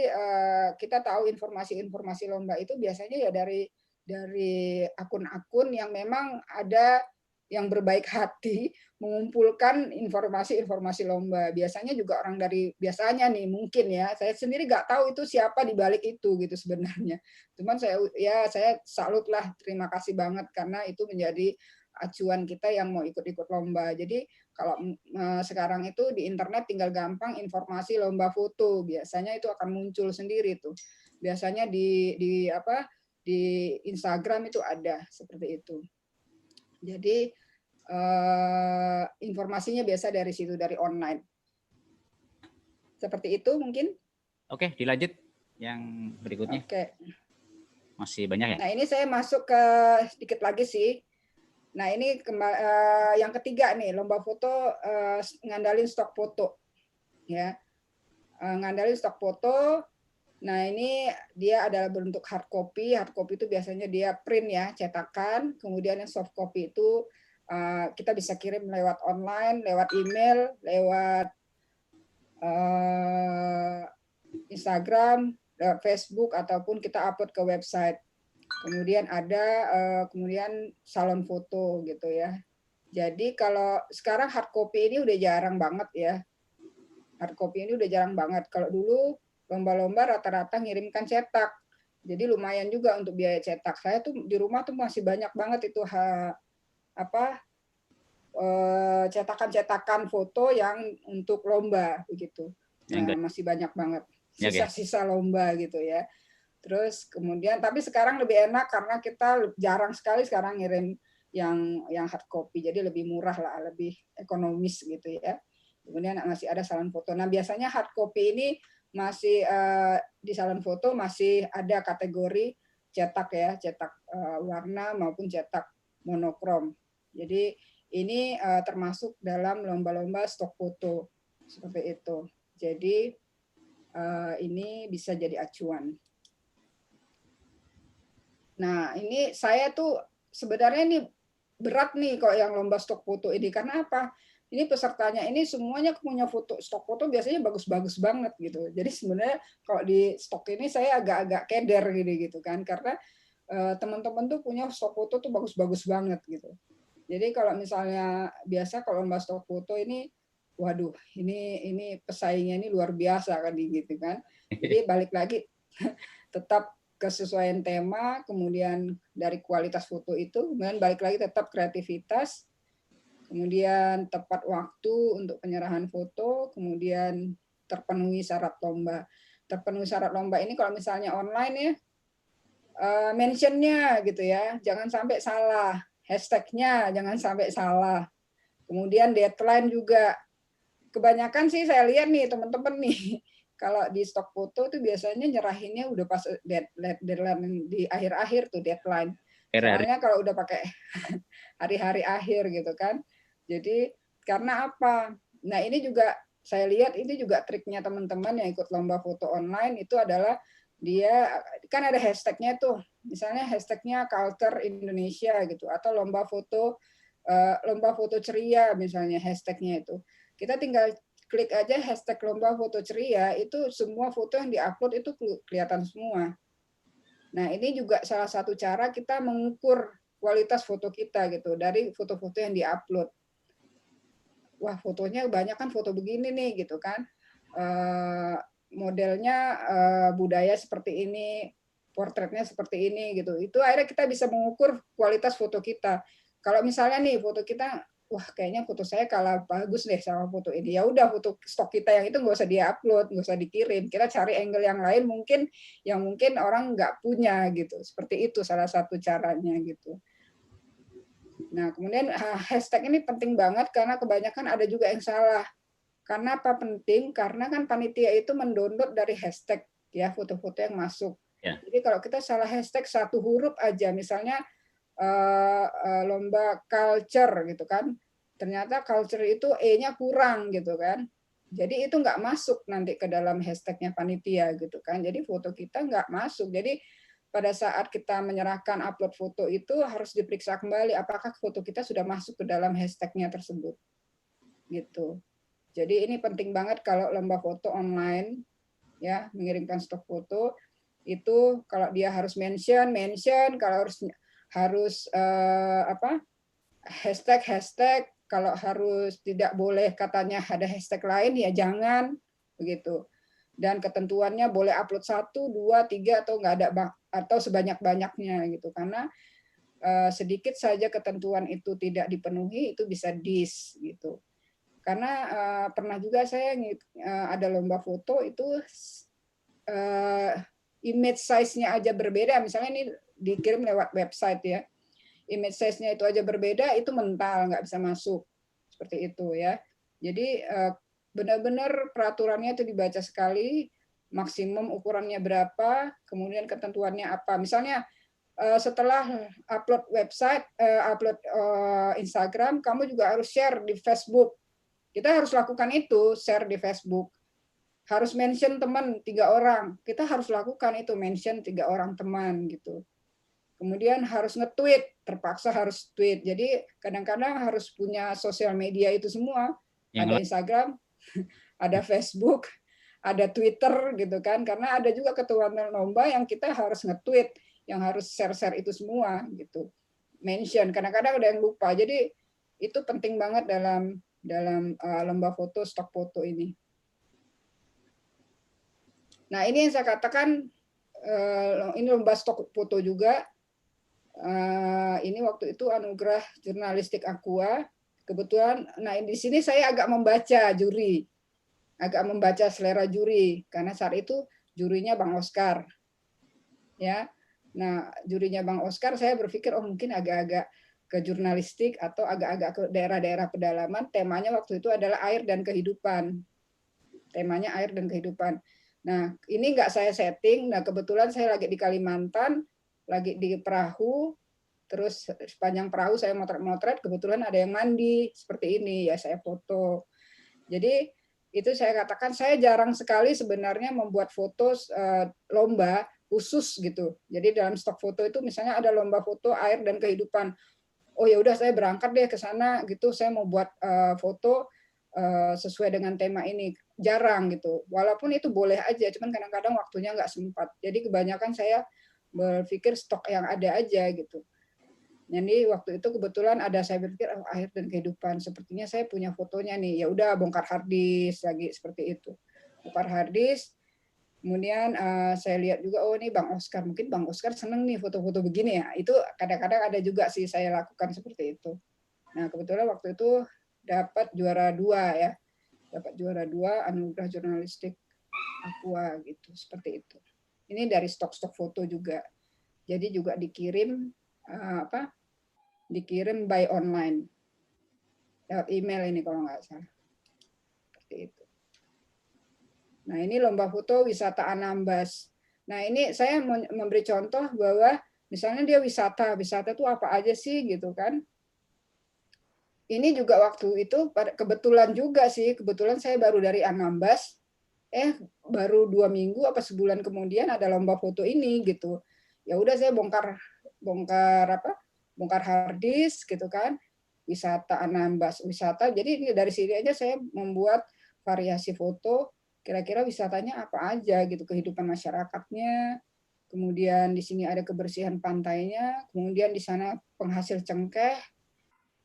kita tahu informasi-informasi lomba itu biasanya ya dari akun-akun yang memang ada yang berbaik hati mengumpulkan informasi-informasi lomba. Biasanya juga orang biasanya nih mungkin ya, saya sendiri nggak tahu itu siapa di balik itu gitu sebenarnya. Cuman saya salut lah, terima kasih banget karena itu menjadi acuan kita yang mau ikut-ikut lomba. Jadi kalau sekarang itu di internet tinggal gampang informasi lomba foto, biasanya itu akan muncul sendiri tuh. Biasanya di Instagram itu ada seperti itu. Jadi informasinya biasa dari situ, dari online. Seperti itu mungkin. Oke, dilanjut yang berikutnya. Oke. Masih banyak ya? Nah, ini saya masuk ke sedikit lagi sih. Nah, ini yang ketiga nih, lomba foto ngandalin stok foto. Ya. Ngandalin stok foto. Nah, ini dia adalah bentuk hard copy. Hard copy itu biasanya dia print ya, cetakan. Kemudian yang soft copy itu kita bisa kirim lewat online, lewat email, lewat Instagram, lewat Facebook, ataupun kita upload ke website. Kemudian ada kemudian salon foto gitu ya. Jadi kalau sekarang hard copy ini udah jarang banget ya. Hard copy ini udah jarang banget. Kalau dulu lomba-lomba rata-rata ngirimkan cetak. Jadi lumayan juga untuk biaya cetak. Saya tuh di rumah tuh masih banyak banget itu cetakan-cetakan foto yang untuk lomba begitu. Nah, masih banyak banget sisa-sisa lomba gitu ya. Terus kemudian tapi sekarang lebih enak karena kita jarang sekali sekarang ngirim yang hard copy. Jadi lebih murah lah, lebih ekonomis gitu ya. Kemudian masih ada salon foto. Nah, biasanya hard copy ini masih di salon foto masih ada kategori cetak ya, cetak warna maupun cetak monokrom. Jadi ini termasuk dalam lomba-lomba stok foto seperti itu. Jadi ini bisa jadi acuan. Nah, ini saya tuh sebenarnya ini berat nih kalau yang lomba stok foto ini. Karena apa? Ini pesertanya ini semuanya punya foto, stok foto biasanya bagus-bagus banget gitu. Jadi sebenarnya kalau di stok ini saya agak-agak keder gitu kan, karena teman-teman tuh punya stok foto tuh bagus-bagus banget gitu. Jadi kalau misalnya biasa kalau lomba stok foto ini, waduh, ini pesaingnya ini luar biasa kan gitu kan. Jadi balik lagi tetap kesesuaian tema, kemudian dari kualitas foto itu, kemudian balik lagi tetap kreativitas. Kemudian tepat waktu untuk penyerahan foto, kemudian terpenuhi syarat lomba. Terpenuhi syarat lomba ini kalau misalnya online ya, mentionnya gitu ya, jangan sampai salah. Hashtagnya jangan sampai salah. Kemudian deadline juga. Kebanyakan sih saya lihat nih teman-teman nih, kalau di stok foto tuh biasanya nyerahinnya udah pas deadline di akhir-akhir tuh deadline. Soalnya kalau udah pakai hari-hari akhir gitu kan. Jadi karena apa? Nah, ini juga saya lihat ini juga triknya teman-teman yang ikut lomba foto online itu adalah dia kan ada hashtagnya tuh. Misalnya hashtagnya Culture Indonesia gitu, atau lomba foto ceria misalnya hashtagnya itu. Kita tinggal klik aja hashtag lomba foto ceria, itu semua foto yang diupload itu kelihatan semua. Nah, ini juga salah satu cara kita mengukur kualitas foto kita gitu dari foto-foto yang diupload. Wah, fotonya banyak kan foto begini nih gitu kan. Modelnya budaya seperti ini, portretnya seperti ini gitu. Itu akhirnya kita bisa mengukur kualitas foto kita. Kalau misalnya nih foto kita, wah kayaknya foto saya kalah bagus deh sama foto ini. Ya udah foto stok kita yang itu nggak usah di-upload, nggak usah dikirim. Kita cari angle yang lain yang mungkin orang nggak punya gitu. Seperti itu salah satu caranya gitu. Nah, kemudian hashtag ini penting banget karena kebanyakan ada juga yang salah. Karena apa penting? Karena kan panitia itu mendownload dari hashtag ya foto-foto yang masuk. Ya. Jadi kalau kita salah hashtag satu huruf aja, misalnya lomba culture gitu kan, ternyata culture itu E-nya kurang gitu kan. Jadi itu nggak masuk nanti ke dalam hashtagnya panitia gitu kan. Jadi foto kita nggak masuk. Jadi pada saat kita menyerahkan upload foto itu harus diperiksa kembali apakah foto kita sudah masuk ke dalam hashtagnya tersebut. Gitu. Jadi ini penting banget kalau lomba foto online ya, mengirimkan stok foto itu kalau dia harus mention, kalau harus hashtag, kalau harus tidak boleh katanya ada hashtag lain ya jangan begitu. Dan ketentuannya boleh upload 1, 2, 3 atau nggak ada atau sebanyak-banyaknya gitu, karena sedikit saja ketentuan itu tidak dipenuhi, itu bisa dis gitu. Karena pernah juga saya ada lomba foto itu image size-nya aja berbeda, misalnya ini dikirim lewat website ya, image size-nya itu aja berbeda, itu mental, nggak bisa masuk, seperti itu ya. Jadi benar-benar peraturannya itu dibaca sekali, maksimum ukurannya berapa, kemudian ketentuannya apa. Misalnya setelah upload website, upload Instagram, kamu juga harus share di Facebook. Kita harus lakukan itu, share di Facebook. Harus mention teman 3 orang. Kita harus lakukan itu, mention 3 orang teman gitu. Kemudian harus nge-tweet, terpaksa harus tweet. Jadi kadang-kadang harus punya sosial media itu semua. Ada Instagram, ada Facebook, ada Twitter gitu kan. Karena ada juga ketentuan lomba yang kita harus nge-tweet, yang harus share-share itu semua gitu. Mention, kadang-kadang ada yang lupa. Jadi itu penting banget dalam lomba foto, stok foto ini. Nah, ini yang saya katakan, ini lomba stok foto juga. Ini waktu itu anugerah jurnalistik Aqua. Kebetulan, nah di sini saya agak membaca juri, agak membaca selera juri, karena saat itu jurinya Bang Oscar. Ya, nah jurinya Bang Oscar, saya berpikir oh mungkin agak-agak ke jurnalistik atau agak-agak ke daerah-daerah pedalaman. Temanya waktu itu adalah air dan kehidupan. Temanya air dan kehidupan. Nah, ini nggak saya setting. Nah, kebetulan saya lagi di Kalimantan, lagi di perahu, terus sepanjang perahu saya motret-motret, kebetulan ada yang mandi, seperti ini, ya saya foto. Jadi, itu saya katakan, saya jarang sekali sebenarnya membuat foto lomba khusus gitu. Jadi dalam stok foto itu misalnya ada lomba foto air dan kehidupan. Oh ya udah saya berangkat deh ke sana gitu, saya mau buat foto sesuai dengan tema ini. Jarang gitu. Walaupun itu boleh aja, cuman kadang-kadang waktunya nggak sempat. Jadi kebanyakan saya berpikir stok yang ada aja gitu. Jadi waktu itu kebetulan ada saya berpikir air dan kehidupan. Sepertinya saya punya fotonya nih. Ya udah bongkar hard disk lagi seperti itu. Bongkar hard disk. Kemudian saya lihat juga, oh ini Bang Oscar, mungkin Bang Oscar seneng nih foto-foto begini ya. Itu kadang-kadang ada juga sih saya lakukan seperti itu. Nah kebetulan waktu itu dapat juara 2 ya, dapat juara 2 anugerah jurnalistik Aqua gitu, seperti itu. Ini dari stok-stok foto juga. Jadi juga dikirim dikirim by online lewat email ini kalau nggak salah. Seperti itu. Nah, ini lomba foto wisata Anambas. Nah, ini saya memberi contoh bahwa misalnya dia wisata itu apa aja sih gitu kan. Ini juga waktu itu kebetulan juga sih, kebetulan saya baru dari Anambas, baru 2 minggu apa sebulan kemudian ada lomba foto ini gitu. Ya udah saya bongkar hard disk gitu kan. Wisata Anambas, wisata. Jadi dari sini aja saya membuat variasi foto. Kira-kira wisatanya apa aja gitu, kehidupan masyarakatnya, kemudian di sini ada kebersihan pantainya, kemudian di sana penghasil cengkeh,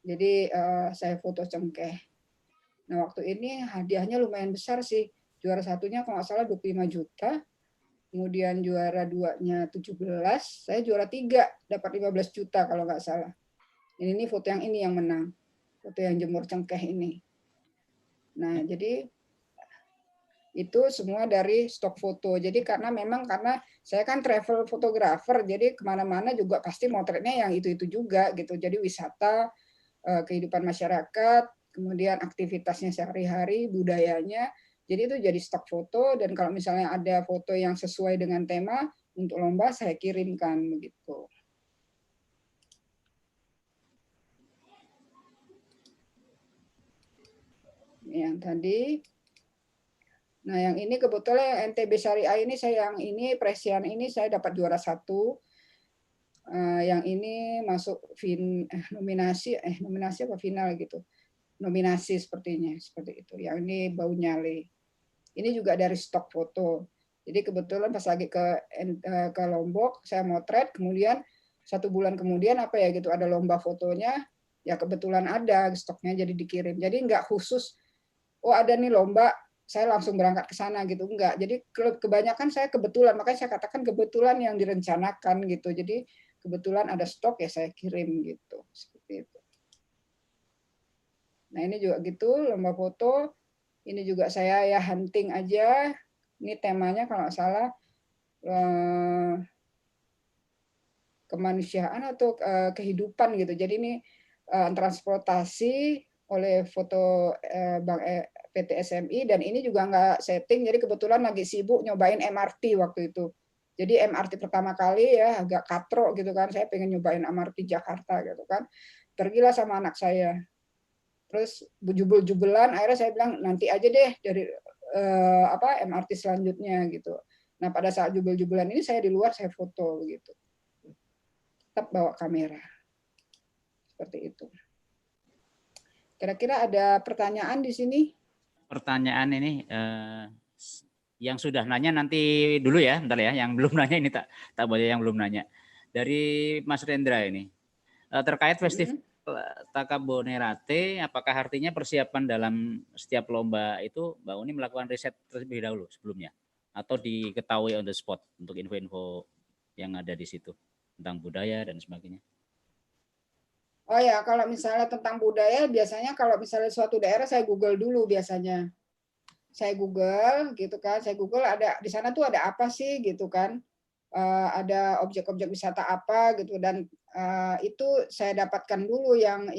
jadi saya foto cengkeh. Nah waktu ini hadiahnya lumayan besar sih, juara satunya kalau nggak salah 25 juta, kemudian juara 2-nya 17, saya juara 3 dapat 15 juta kalau nggak salah. Ini foto yang ini yang menang, foto yang jemur cengkeh ini. Nah jadi itu semua dari stok foto. Jadi karena saya kan travel fotografer, jadi kemana-mana juga pasti motretnya yang itu juga gitu. Jadi wisata, kehidupan masyarakat, kemudian aktivitasnya sehari-hari, budayanya. Jadi itu jadi stok foto. Dan kalau misalnya ada foto yang sesuai dengan tema untuk lomba, saya kirimkan begitu. Yang tadi. Nah, yang ini kebetulan NTB Syariah ini Presian ini saya dapat juara 1. Yang ini masuk nominasi apa final gitu. Nominasi sepertinya seperti itu. Yang ini Bau Nyale. Ini juga dari stok foto. Jadi kebetulan pas lagi ke Lombok saya motret, kemudian 1 bulan kemudian ada lomba fotonya, ya kebetulan ada stoknya jadi dikirim. Jadi nggak khusus ada nih lomba saya langsung berangkat ke sana gitu, enggak. Jadi kebanyakan saya kebetulan, makanya saya katakan kebetulan yang direncanakan gitu. Jadi kebetulan ada stok ya saya kirim gitu, seperti itu. Nah ini juga gitu, lomba foto. Ini juga saya ya hunting aja. Ini temanya kalau nggak salah kemanusiaan atau kehidupan gitu. Jadi ini transportasi oleh foto Bank PT SMI, dan ini juga nggak setting. Jadi kebetulan lagi sibuk nyobain MRT waktu itu. Jadi MRT pertama kali ya agak katro gitu kan. Saya pengen nyobain MRT Jakarta gitu kan. Pergilah sama anak saya. Terus jubel-jubelan, akhirnya saya bilang nanti aja deh dari MRT selanjutnya gitu. Nah pada saat jubel-jubelan ini saya di luar, saya foto gitu. Tetap bawa kamera. Seperti itu. Kira-kira ada pertanyaan di sini? Pertanyaan ini yang sudah nanya nanti dulu ya, bentar ya. Yang belum nanya ini tak boleh yang belum nanya. Dari Mas Rendra ini terkait festival Takabonerate, apakah artinya persiapan dalam setiap lomba itu Mbak Uni melakukan riset terlebih dahulu sebelumnya, atau diketahui on the spot untuk info-info yang ada di situ tentang budaya dan sebagainya? Oh ya, kalau misalnya tentang budaya, biasanya kalau misalnya suatu daerah saya Google dulu biasanya. Saya Google gitu kan, saya Google ada di sana tuh ada apa sih gitu kan. Ada objek-objek wisata apa gitu, dan itu saya dapatkan dulu yang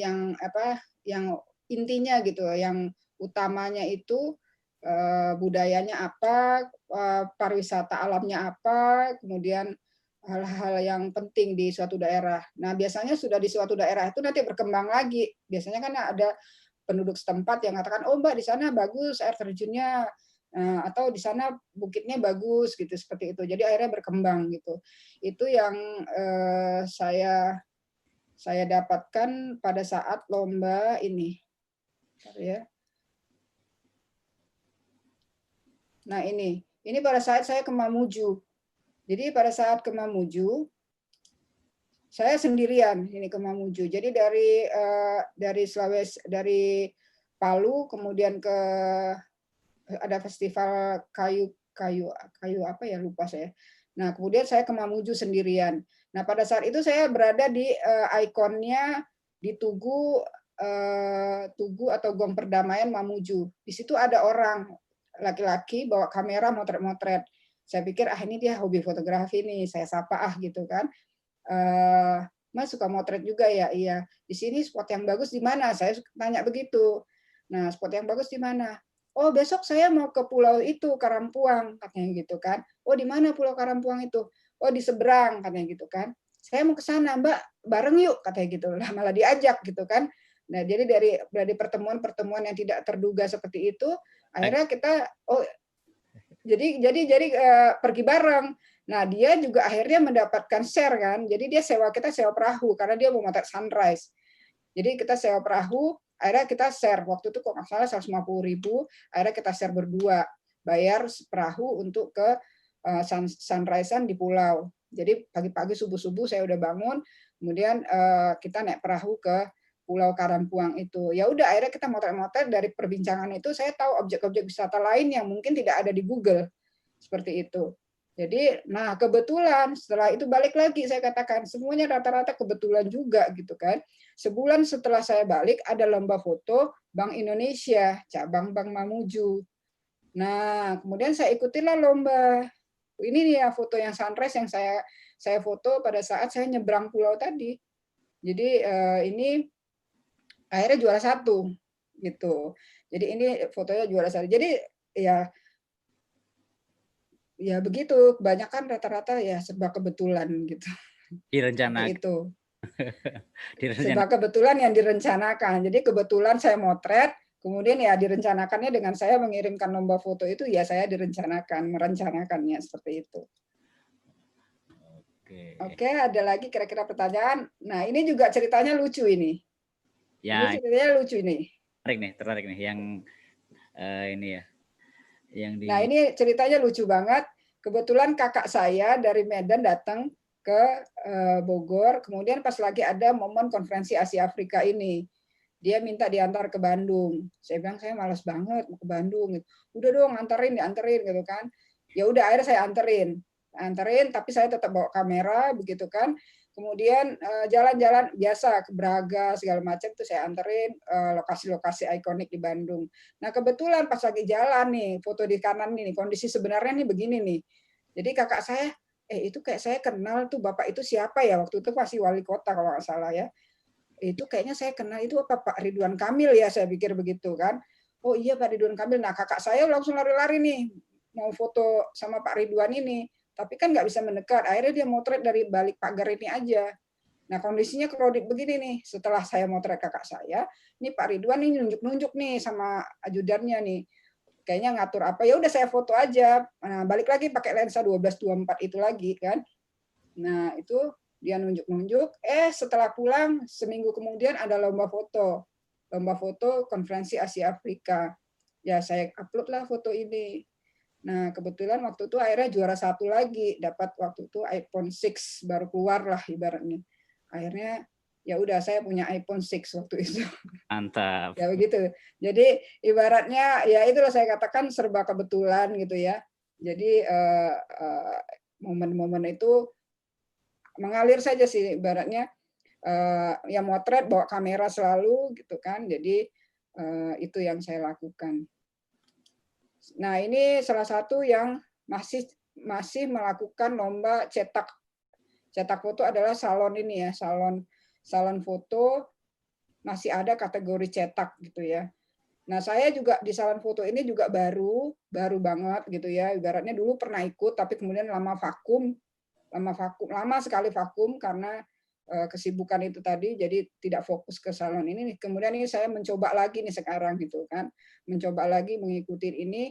intinya gitu, yang utamanya itu budayanya apa, pariwisata alamnya apa, kemudian hal-hal yang penting di suatu daerah. Nah biasanya sudah di suatu daerah itu nanti berkembang lagi. Biasanya kan ada penduduk setempat yang mengatakan, oh Mbak di sana bagus air terjunnya, atau di sana bukitnya bagus gitu, seperti itu. Jadi akhirnya berkembang gitu. Itu yang saya dapatkan pada saat lomba ini. Ya. Nah ini pada saat saya ke Mamuju. Jadi pada saat ke Mamuju, saya sendirian ini ke Mamuju. Jadi dari Sulawesi, dari Palu, kemudian ke ada festival kayu apa ya, lupa saya. Nah kemudian saya ke Mamuju sendirian. Nah pada saat itu saya berada di ikonnya di Tugu atau Gong Perdamaian Mamuju. Di situ ada orang laki-laki bawa kamera motret-motret. Saya pikir ini dia hobi fotografi nih, saya sapa gitu kan. Mas suka motret juga ya? Iya. Di sini spot yang bagus di mana? Saya tanya begitu. Nah spot yang bagus di mana? Oh besok saya mau ke pulau itu, Karampuang, katanya gitu kan. Oh di mana pulau Karampuang itu? Oh di seberang, katanya gitu kan. Saya mau ke sana, Mbak, bareng yuk, katanya gitu. Lah malah diajak gitu kan. Nah jadi dari pertemuan-pertemuan yang tidak terduga seperti itu, akhirnya kita jadi pergi bareng. Nah dia juga akhirnya mendapatkan share kan. Jadi kita sewa perahu karena dia mau motret sunrise. Jadi kita sewa perahu, akhirnya kita share. Waktu itu kok nggak salah 150.000, akhirnya kita share berdua, bayar perahu untuk ke sunrise-an di pulau. Jadi pagi-pagi subuh-subuh saya udah bangun, kemudian kita naik perahu ke Pulau Karampuang itu. Ya udah akhirnya kita motret-motret, dari perbincangan itu saya tahu objek-objek wisata lain yang mungkin tidak ada di Google. Seperti itu. Jadi, nah kebetulan setelah itu balik lagi saya katakan semuanya rata-rata kebetulan juga gitu kan. Sebulan setelah saya balik ada lomba foto Bank Indonesia cabang Bank Mamuju. Nah kemudian saya ikutilah lomba. Ini ya foto yang sunrise yang saya foto pada saat saya nyebrang pulau tadi. Jadi ini akhirnya juara 1 gitu. Jadi ini fotonya juara 1. Jadi ya begitu, kebanyakan rata-rata ya serba kebetulan gitu. Direncanakan. Itu. Serba kebetulan yang direncanakan. Jadi kebetulan saya motret, kemudian ya direncanakannya dengan saya mengirimkan lomba foto itu, ya saya merencanakannya seperti itu. Oke, ada lagi kira-kira pertanyaan? Nah, ini juga ceritanya lucu ini. Ya, ini ceritanya lucu ini. Tertarik nih yang ini ya. Nah ini ceritanya lucu banget. Kebetulan kakak saya dari Medan datang ke Bogor. Kemudian pas lagi ada momen konferensi Asia Afrika ini, dia minta diantar ke Bandung. Saya bilang saya malas banget mau ke Bandung. Udah dong dianterin gitu kan. Ya udah akhirnya saya anterin. anterin, tapi saya tetap bawa kamera begitu kan. Kemudian jalan-jalan biasa ke Braga segala macam tuh saya anterin lokasi-lokasi ikonik di Bandung. Nah kebetulan pas lagi jalan nih, foto di kanan nih, kondisi sebenarnya nih begini nih. Jadi kakak saya, itu kayak saya kenal tuh bapak itu siapa ya, waktu itu masih wali kota kalau nggak salah ya. Itu kayaknya saya kenal, itu apa Pak Ridwan Kamil ya, saya pikir begitu kan. Oh iya Pak Ridwan Kamil. Nah kakak saya langsung lari-lari nih mau foto sama Pak Ridwan ini, tapi kan nggak bisa mendekat. Akhirnya dia motret dari balik pagar ini aja. Nah kondisinya crowded begini nih. Setelah saya motret kakak saya, ini Pak Ridwan nih nunjuk-nunjuk nih sama ajudannya nih. Kayaknya ngatur apa, ya udah saya foto aja. Nah, balik lagi pakai lensa 12-24 itu lagi kan. Nah itu dia nunjuk-nunjuk. Setelah pulang seminggu kemudian ada lomba foto konferensi Asia Afrika. Ya saya upload lah foto ini. Nah, kebetulan waktu itu akhirnya juara 1 lagi, dapat waktu itu iPhone 6 baru keluar lah ibaratnya. Akhirnya ya udah saya punya iPhone 6 waktu itu. Mantap. Ya begitu. Jadi ibaratnya ya itulah saya katakan serba kebetulan gitu ya. Jadi momen-momen itu mengalir saja sih ibaratnya. Ya motret bawa kamera selalu gitu kan. Jadi itu yang saya lakukan. Nah, ini salah satu yang masih melakukan lomba cetak foto adalah salon ini ya, salon foto masih ada kategori cetak gitu ya. Nah, saya juga di salon foto ini juga baru banget gitu ya. Ibaratnya dulu pernah ikut tapi kemudian lama sekali vakum karena kesibukan itu tadi, jadi tidak fokus ke salon ini. Kemudian ini saya mencoba lagi nih sekarang gitu kan, mencoba lagi mengikuti ini.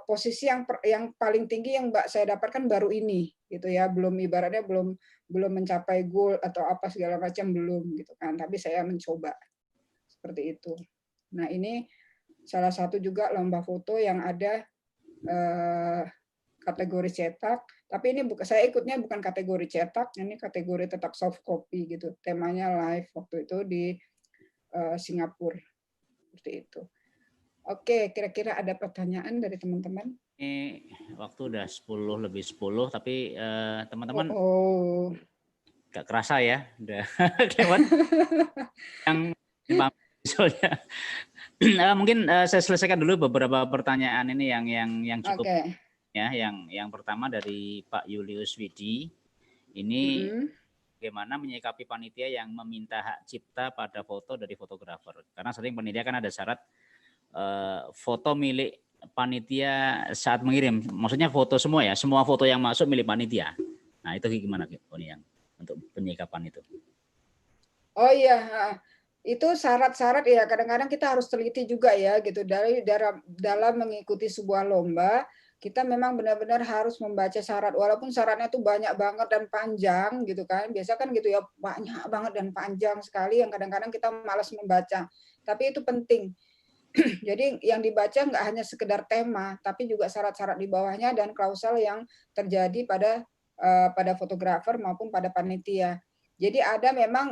Posisi yang paling tinggi yang saya dapatkan baru ini gitu ya, belum ibaratnya belum mencapai goal atau apa segala macam belum gitu kan, tapi saya mencoba seperti itu. Nah ini salah satu juga lomba foto yang ada kategori cetak, tapi ini saya ikutnya bukan kategori cetak, ini kategori tetap soft copy gitu, temanya live waktu itu di Singapura seperti itu. Oke, kira-kira ada pertanyaan dari teman-teman? Ini waktu udah 10 lebih 10, tapi teman-teman nggak kerasa ya, udah lewat yang soalnya. Mungkin saya selesaikan dulu beberapa pertanyaan ini yang cukup ya. Yang pertama dari Pak Julius Widi, ini bagaimana menyikapi panitia yang meminta hak cipta pada foto dari fotografer? Karena sering panitia kan ada syarat foto milik panitia saat mengirim, maksudnya foto semua ya, semua foto yang masuk milik panitia. Nah itu gimana Poni yang untuk penyikapan itu? Oh iya, itu syarat-syarat ya, kadang-kadang kita harus teliti juga ya gitu, dalam mengikuti sebuah lomba kita memang benar-benar harus membaca syarat, walaupun syaratnya tuh banyak banget dan panjang gitu kan, biasa kan gitu ya, banyak banget dan panjang sekali yang kadang-kadang kita malas membaca, tapi itu penting. Jadi yang dibaca nggak hanya sekedar tema, tapi juga syarat-syarat di bawahnya dan klausel yang terjadi pada fotografer maupun pada panitia. Jadi ada memang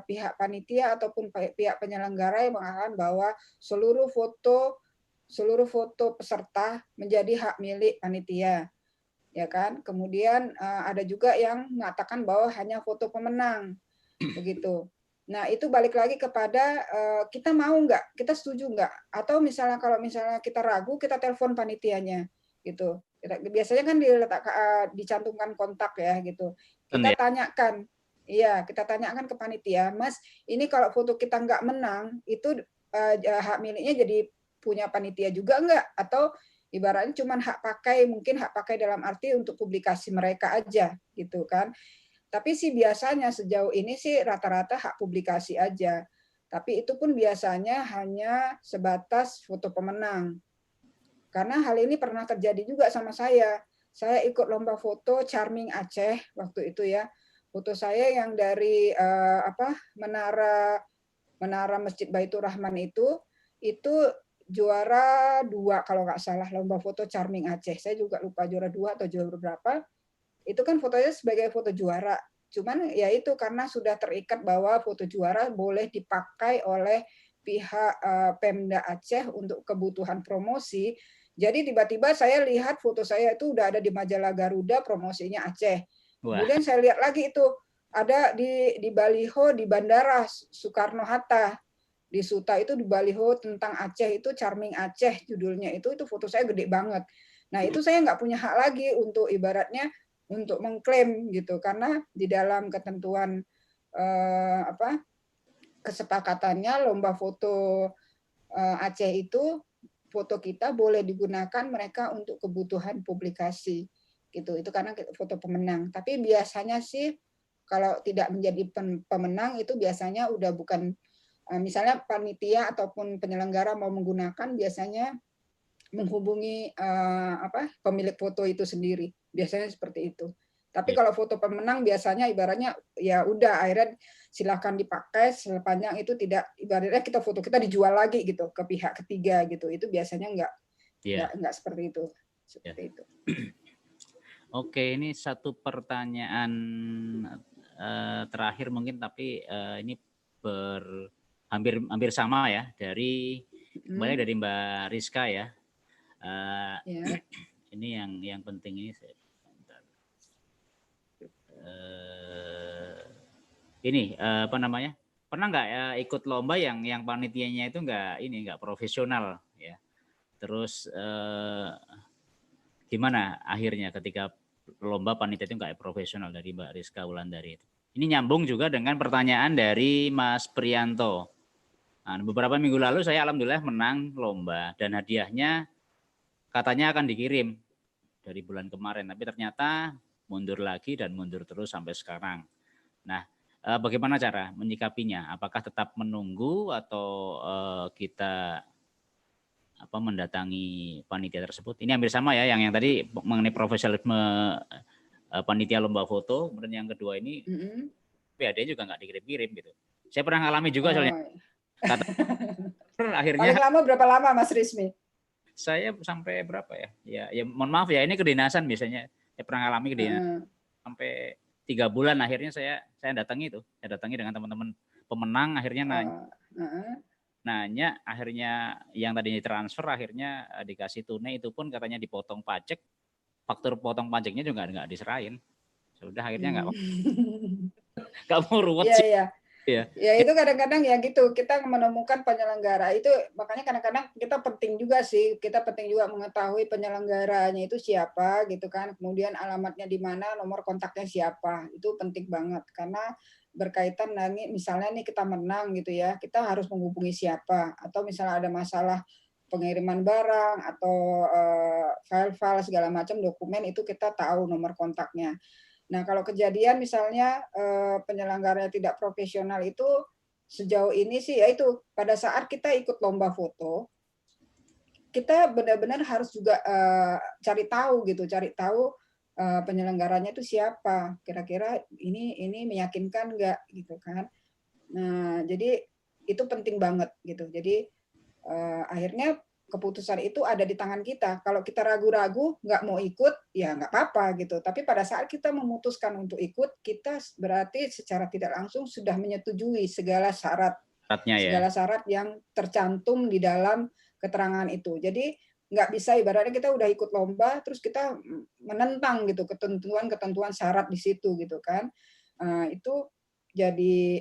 pihak panitia ataupun pihak penyelenggara yang mengatakan bahwa seluruh foto peserta menjadi hak milik panitia, ya kan? Kemudian ada juga yang mengatakan bahwa hanya foto pemenang, begitu. Nah, itu balik lagi kepada kita mau nggak, kita setuju nggak, atau misalnya kalau misalnya kita ragu, kita telepon panitianya, gitu. Biasanya kan dicantumkan kontak ya, gitu. Kita tanyakan, iya, kita tanyakan ke panitia, Mas, ini kalau foto kita nggak menang, itu hak miliknya jadi punya panitia juga nggak, atau ibaratnya cuma hak pakai, mungkin hak pakai dalam arti untuk publikasi mereka aja, gitu kan. Tapi sih biasanya sejauh ini sih rata-rata hak publikasi aja. Tapi itu pun biasanya hanya sebatas foto pemenang. Karena hal ini pernah terjadi juga sama saya. Saya ikut lomba foto Charming Aceh waktu itu ya. Foto saya yang dari menara Masjid Baitur Rahman itu juara 2 kalau nggak salah, lomba foto Charming Aceh. Saya juga lupa juara 2 atau juara berapa. Itu kan fotonya sebagai foto juara. Cuman ya itu karena sudah terikat bahwa foto juara boleh dipakai oleh pihak Pemda Aceh untuk kebutuhan promosi. Jadi tiba-tiba saya lihat foto saya itu udah ada di majalah Garuda promosinya Aceh. Wah, Kemudian saya lihat lagi itu ada di baliho di Bandara Soekarno-Hatta. Di Suta itu di baliho tentang Aceh itu Charming Aceh judulnya itu foto saya gede banget. Nah itu saya nggak punya hak lagi untuk ibaratnya untuk mengklaim gitu karena di dalam ketentuan kesepakatannya lomba foto Aceh itu foto kita boleh digunakan mereka untuk kebutuhan publikasi gitu. Itu karena foto pemenang. Tapi biasanya sih kalau tidak menjadi pemenang itu biasanya udah bukan misalnya panitia ataupun penyelenggara mau menggunakan biasanya menghubungi pemilik foto itu sendiri. Biasanya seperti itu. Tapi kalau foto pemenang biasanya ibaratnya ya udah akhirnya silakan dipakai sepanjang itu tidak ibaratnya foto kita dijual lagi gitu ke pihak ketiga gitu. Itu biasanya enggak seperti itu. Seperti itu. Oke, ini satu pertanyaan terakhir mungkin tapi ini hampir sama ya dari kembali dari Mbak Rizka ya. Ini yang penting ini ini apa namanya? Pernah nggak ya ikut lomba yang panitianya itu nggak profesional ya? Terus gimana akhirnya ketika lomba panitia itu nggak profesional dari Mbak Rizka Wulandari itu? Ini nyambung juga dengan pertanyaan dari Mas Prianto. Nah, beberapa minggu lalu saya alhamdulillah menang lomba dan hadiahnya katanya akan dikirim dari bulan kemarin, tapi ternyata mundur lagi dan mundur terus sampai sekarang. Nah, bagaimana cara menyikapinya? Apakah tetap menunggu atau kita mendatangi panitia tersebut? Ini hampir sama ya, yang tadi mengenai profesionalisme panitia lomba foto, kemudian yang kedua ini PAD juga nggak dikirim-kirim gitu. Saya pernah ngalami juga soalnya. Akhirnya. Paling lama berapa lama Mas Rizmi? Saya sampai berapa ya? Ya mohon maaf ya, ini kedinasan biasanya. Saya pernah ngalami kedinasan sampai 3 bulan. Akhirnya saya datangi itu. Saya datangi dengan teman-teman pemenang. Akhirnya nanya. Akhirnya yang tadinya transfer akhirnya dikasih tunai, itu pun katanya dipotong pajak. Faktur potong pajaknya juga nggak diserahin. Sudah akhirnya nggak mau ruwet sih. Ya itu kadang-kadang ya gitu, kita menemukan penyelenggara itu, makanya kadang-kadang kita penting juga mengetahui penyelenggaranya itu siapa gitu kan, kemudian alamatnya di mana, nomor kontaknya siapa, itu penting banget karena berkaitan dengan misalnya nih kita menang gitu ya, kita harus menghubungi siapa, atau misalnya ada masalah pengiriman barang atau file-file segala macam dokumen itu kita tahu nomor kontaknya. Nah, kalau kejadian misalnya penyelenggaranya tidak profesional itu sejauh ini sih ya itu pada saat kita ikut lomba foto kita benar-benar harus juga cari tahu penyelenggaranya itu siapa, kira-kira ini meyakinkan nggak gitu kan. Nah, jadi itu penting banget gitu. Jadi akhirnya keputusan itu ada di tangan kita. Kalau kita ragu-ragu, nggak mau ikut, ya nggak apa-apa gitu. Tapi pada saat kita memutuskan untuk ikut, kita berarti secara tidak langsung sudah menyetujui segala syarat yang tercantum di dalam keterangan itu. Jadi nggak bisa ibaratnya kita udah ikut lomba, terus kita menentang gitu ketentuan syarat di situ gitu kan. Itu jadi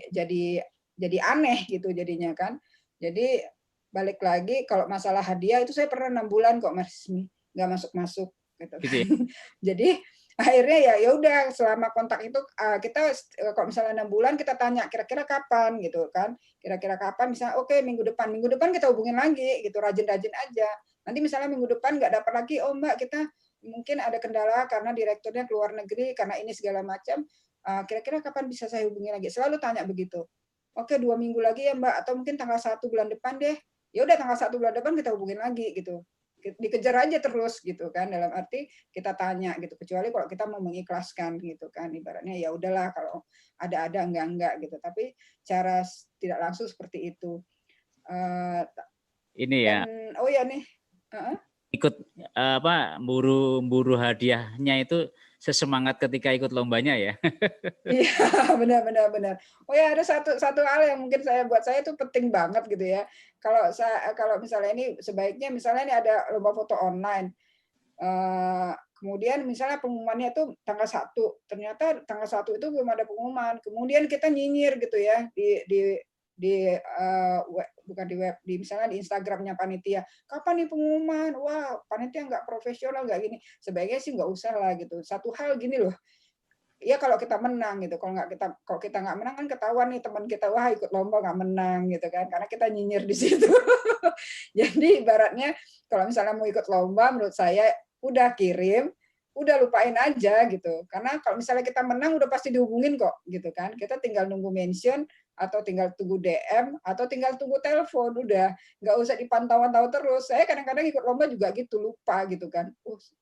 aneh gitu jadinya kan. Jadi balik lagi kalau masalah hadiah itu saya pernah 6 bulan kok Mas Rizmi nggak masuk gitu kan. Jadi akhirnya ya udah selama kontak itu kita kalau misalnya 6 bulan kita tanya kira-kira kapan gitu kan, kira-kira kapan misalnya oke minggu depan kita hubungin lagi gitu, rajin-rajin aja. Nanti misalnya minggu depan nggak dapat lagi, oh Mbak kita mungkin ada kendala karena direkturnya keluar negeri karena ini segala macam, kira-kira kapan bisa saya hubungi lagi, selalu tanya begitu. Oke 2 minggu lagi ya Mbak, atau mungkin tanggal 1 bulan depan deh. Ya udah tanggal 1 bulan depan kita hubungin lagi gitu, dikejar aja terus gitu kan, dalam arti kita tanya gitu, kecuali kalau kita mau mengikhlaskan gitu kan, ibaratnya ya udahlah kalau ada enggak gitu, tapi cara tidak langsung seperti itu. Ini ya. Oh ya nih ikut buru hadiahnya itu sesemangat ketika ikut lombanya ya. Iya, benar. Oh ya, ada satu hal yang mungkin buat saya itu penting banget gitu ya. Kalau misalnya ini sebaiknya misalnya ini ada lomba foto online. Kemudian misalnya pengumumannya itu tanggal 1, ternyata tanggal 1 itu belum ada pengumuman. Kemudian kita nyinyir gitu ya bukan di web, misalnya di Instagramnya panitia. Kapan nih pengumuman? Wah, panitia nggak profesional, nggak gini. Sebaiknya sih nggak usah lah gitu. Satu hal gini loh, ya kalau kita menang gitu, kalau kita nggak menang kan ketahuan nih teman kita, wah ikut lomba nggak menang gitu kan, karena kita nyinyir di situ. Jadi ibaratnya kalau misalnya mau ikut lomba, menurut saya udah kirim, udah lupain aja gitu. Karena kalau misalnya kita menang udah pasti dihubungin kok gitu kan. Kita tinggal nunggu mention atau tinggal tunggu DM atau tinggal tunggu telepon, udah nggak usah dipantau-pantau terus. Saya kadang-kadang ikut lomba juga gitu, lupa gitu kan.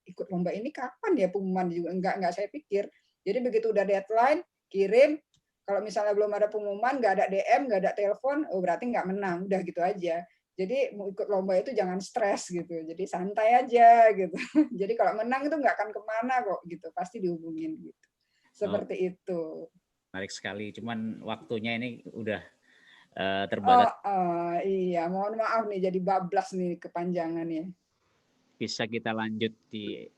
Ikut lomba ini kapan ya pengumuman, juga nggak saya pikir. Jadi begitu udah deadline, kirim. Kalau misalnya belum ada pengumuman, nggak ada DM, nggak ada telepon, berarti nggak menang. Udah gitu aja. Jadi mau ikut lomba itu jangan stres gitu. Jadi santai aja gitu. Jadi kalau menang itu nggak akan kemana kok gitu. Pasti dihubungin gitu. Seperti itu. Menarik sekali. Cuman waktunya ini udah terbatas. Iya, mohon maaf nih jadi bablas nih kepanjangan ya. Bisa kita lanjut di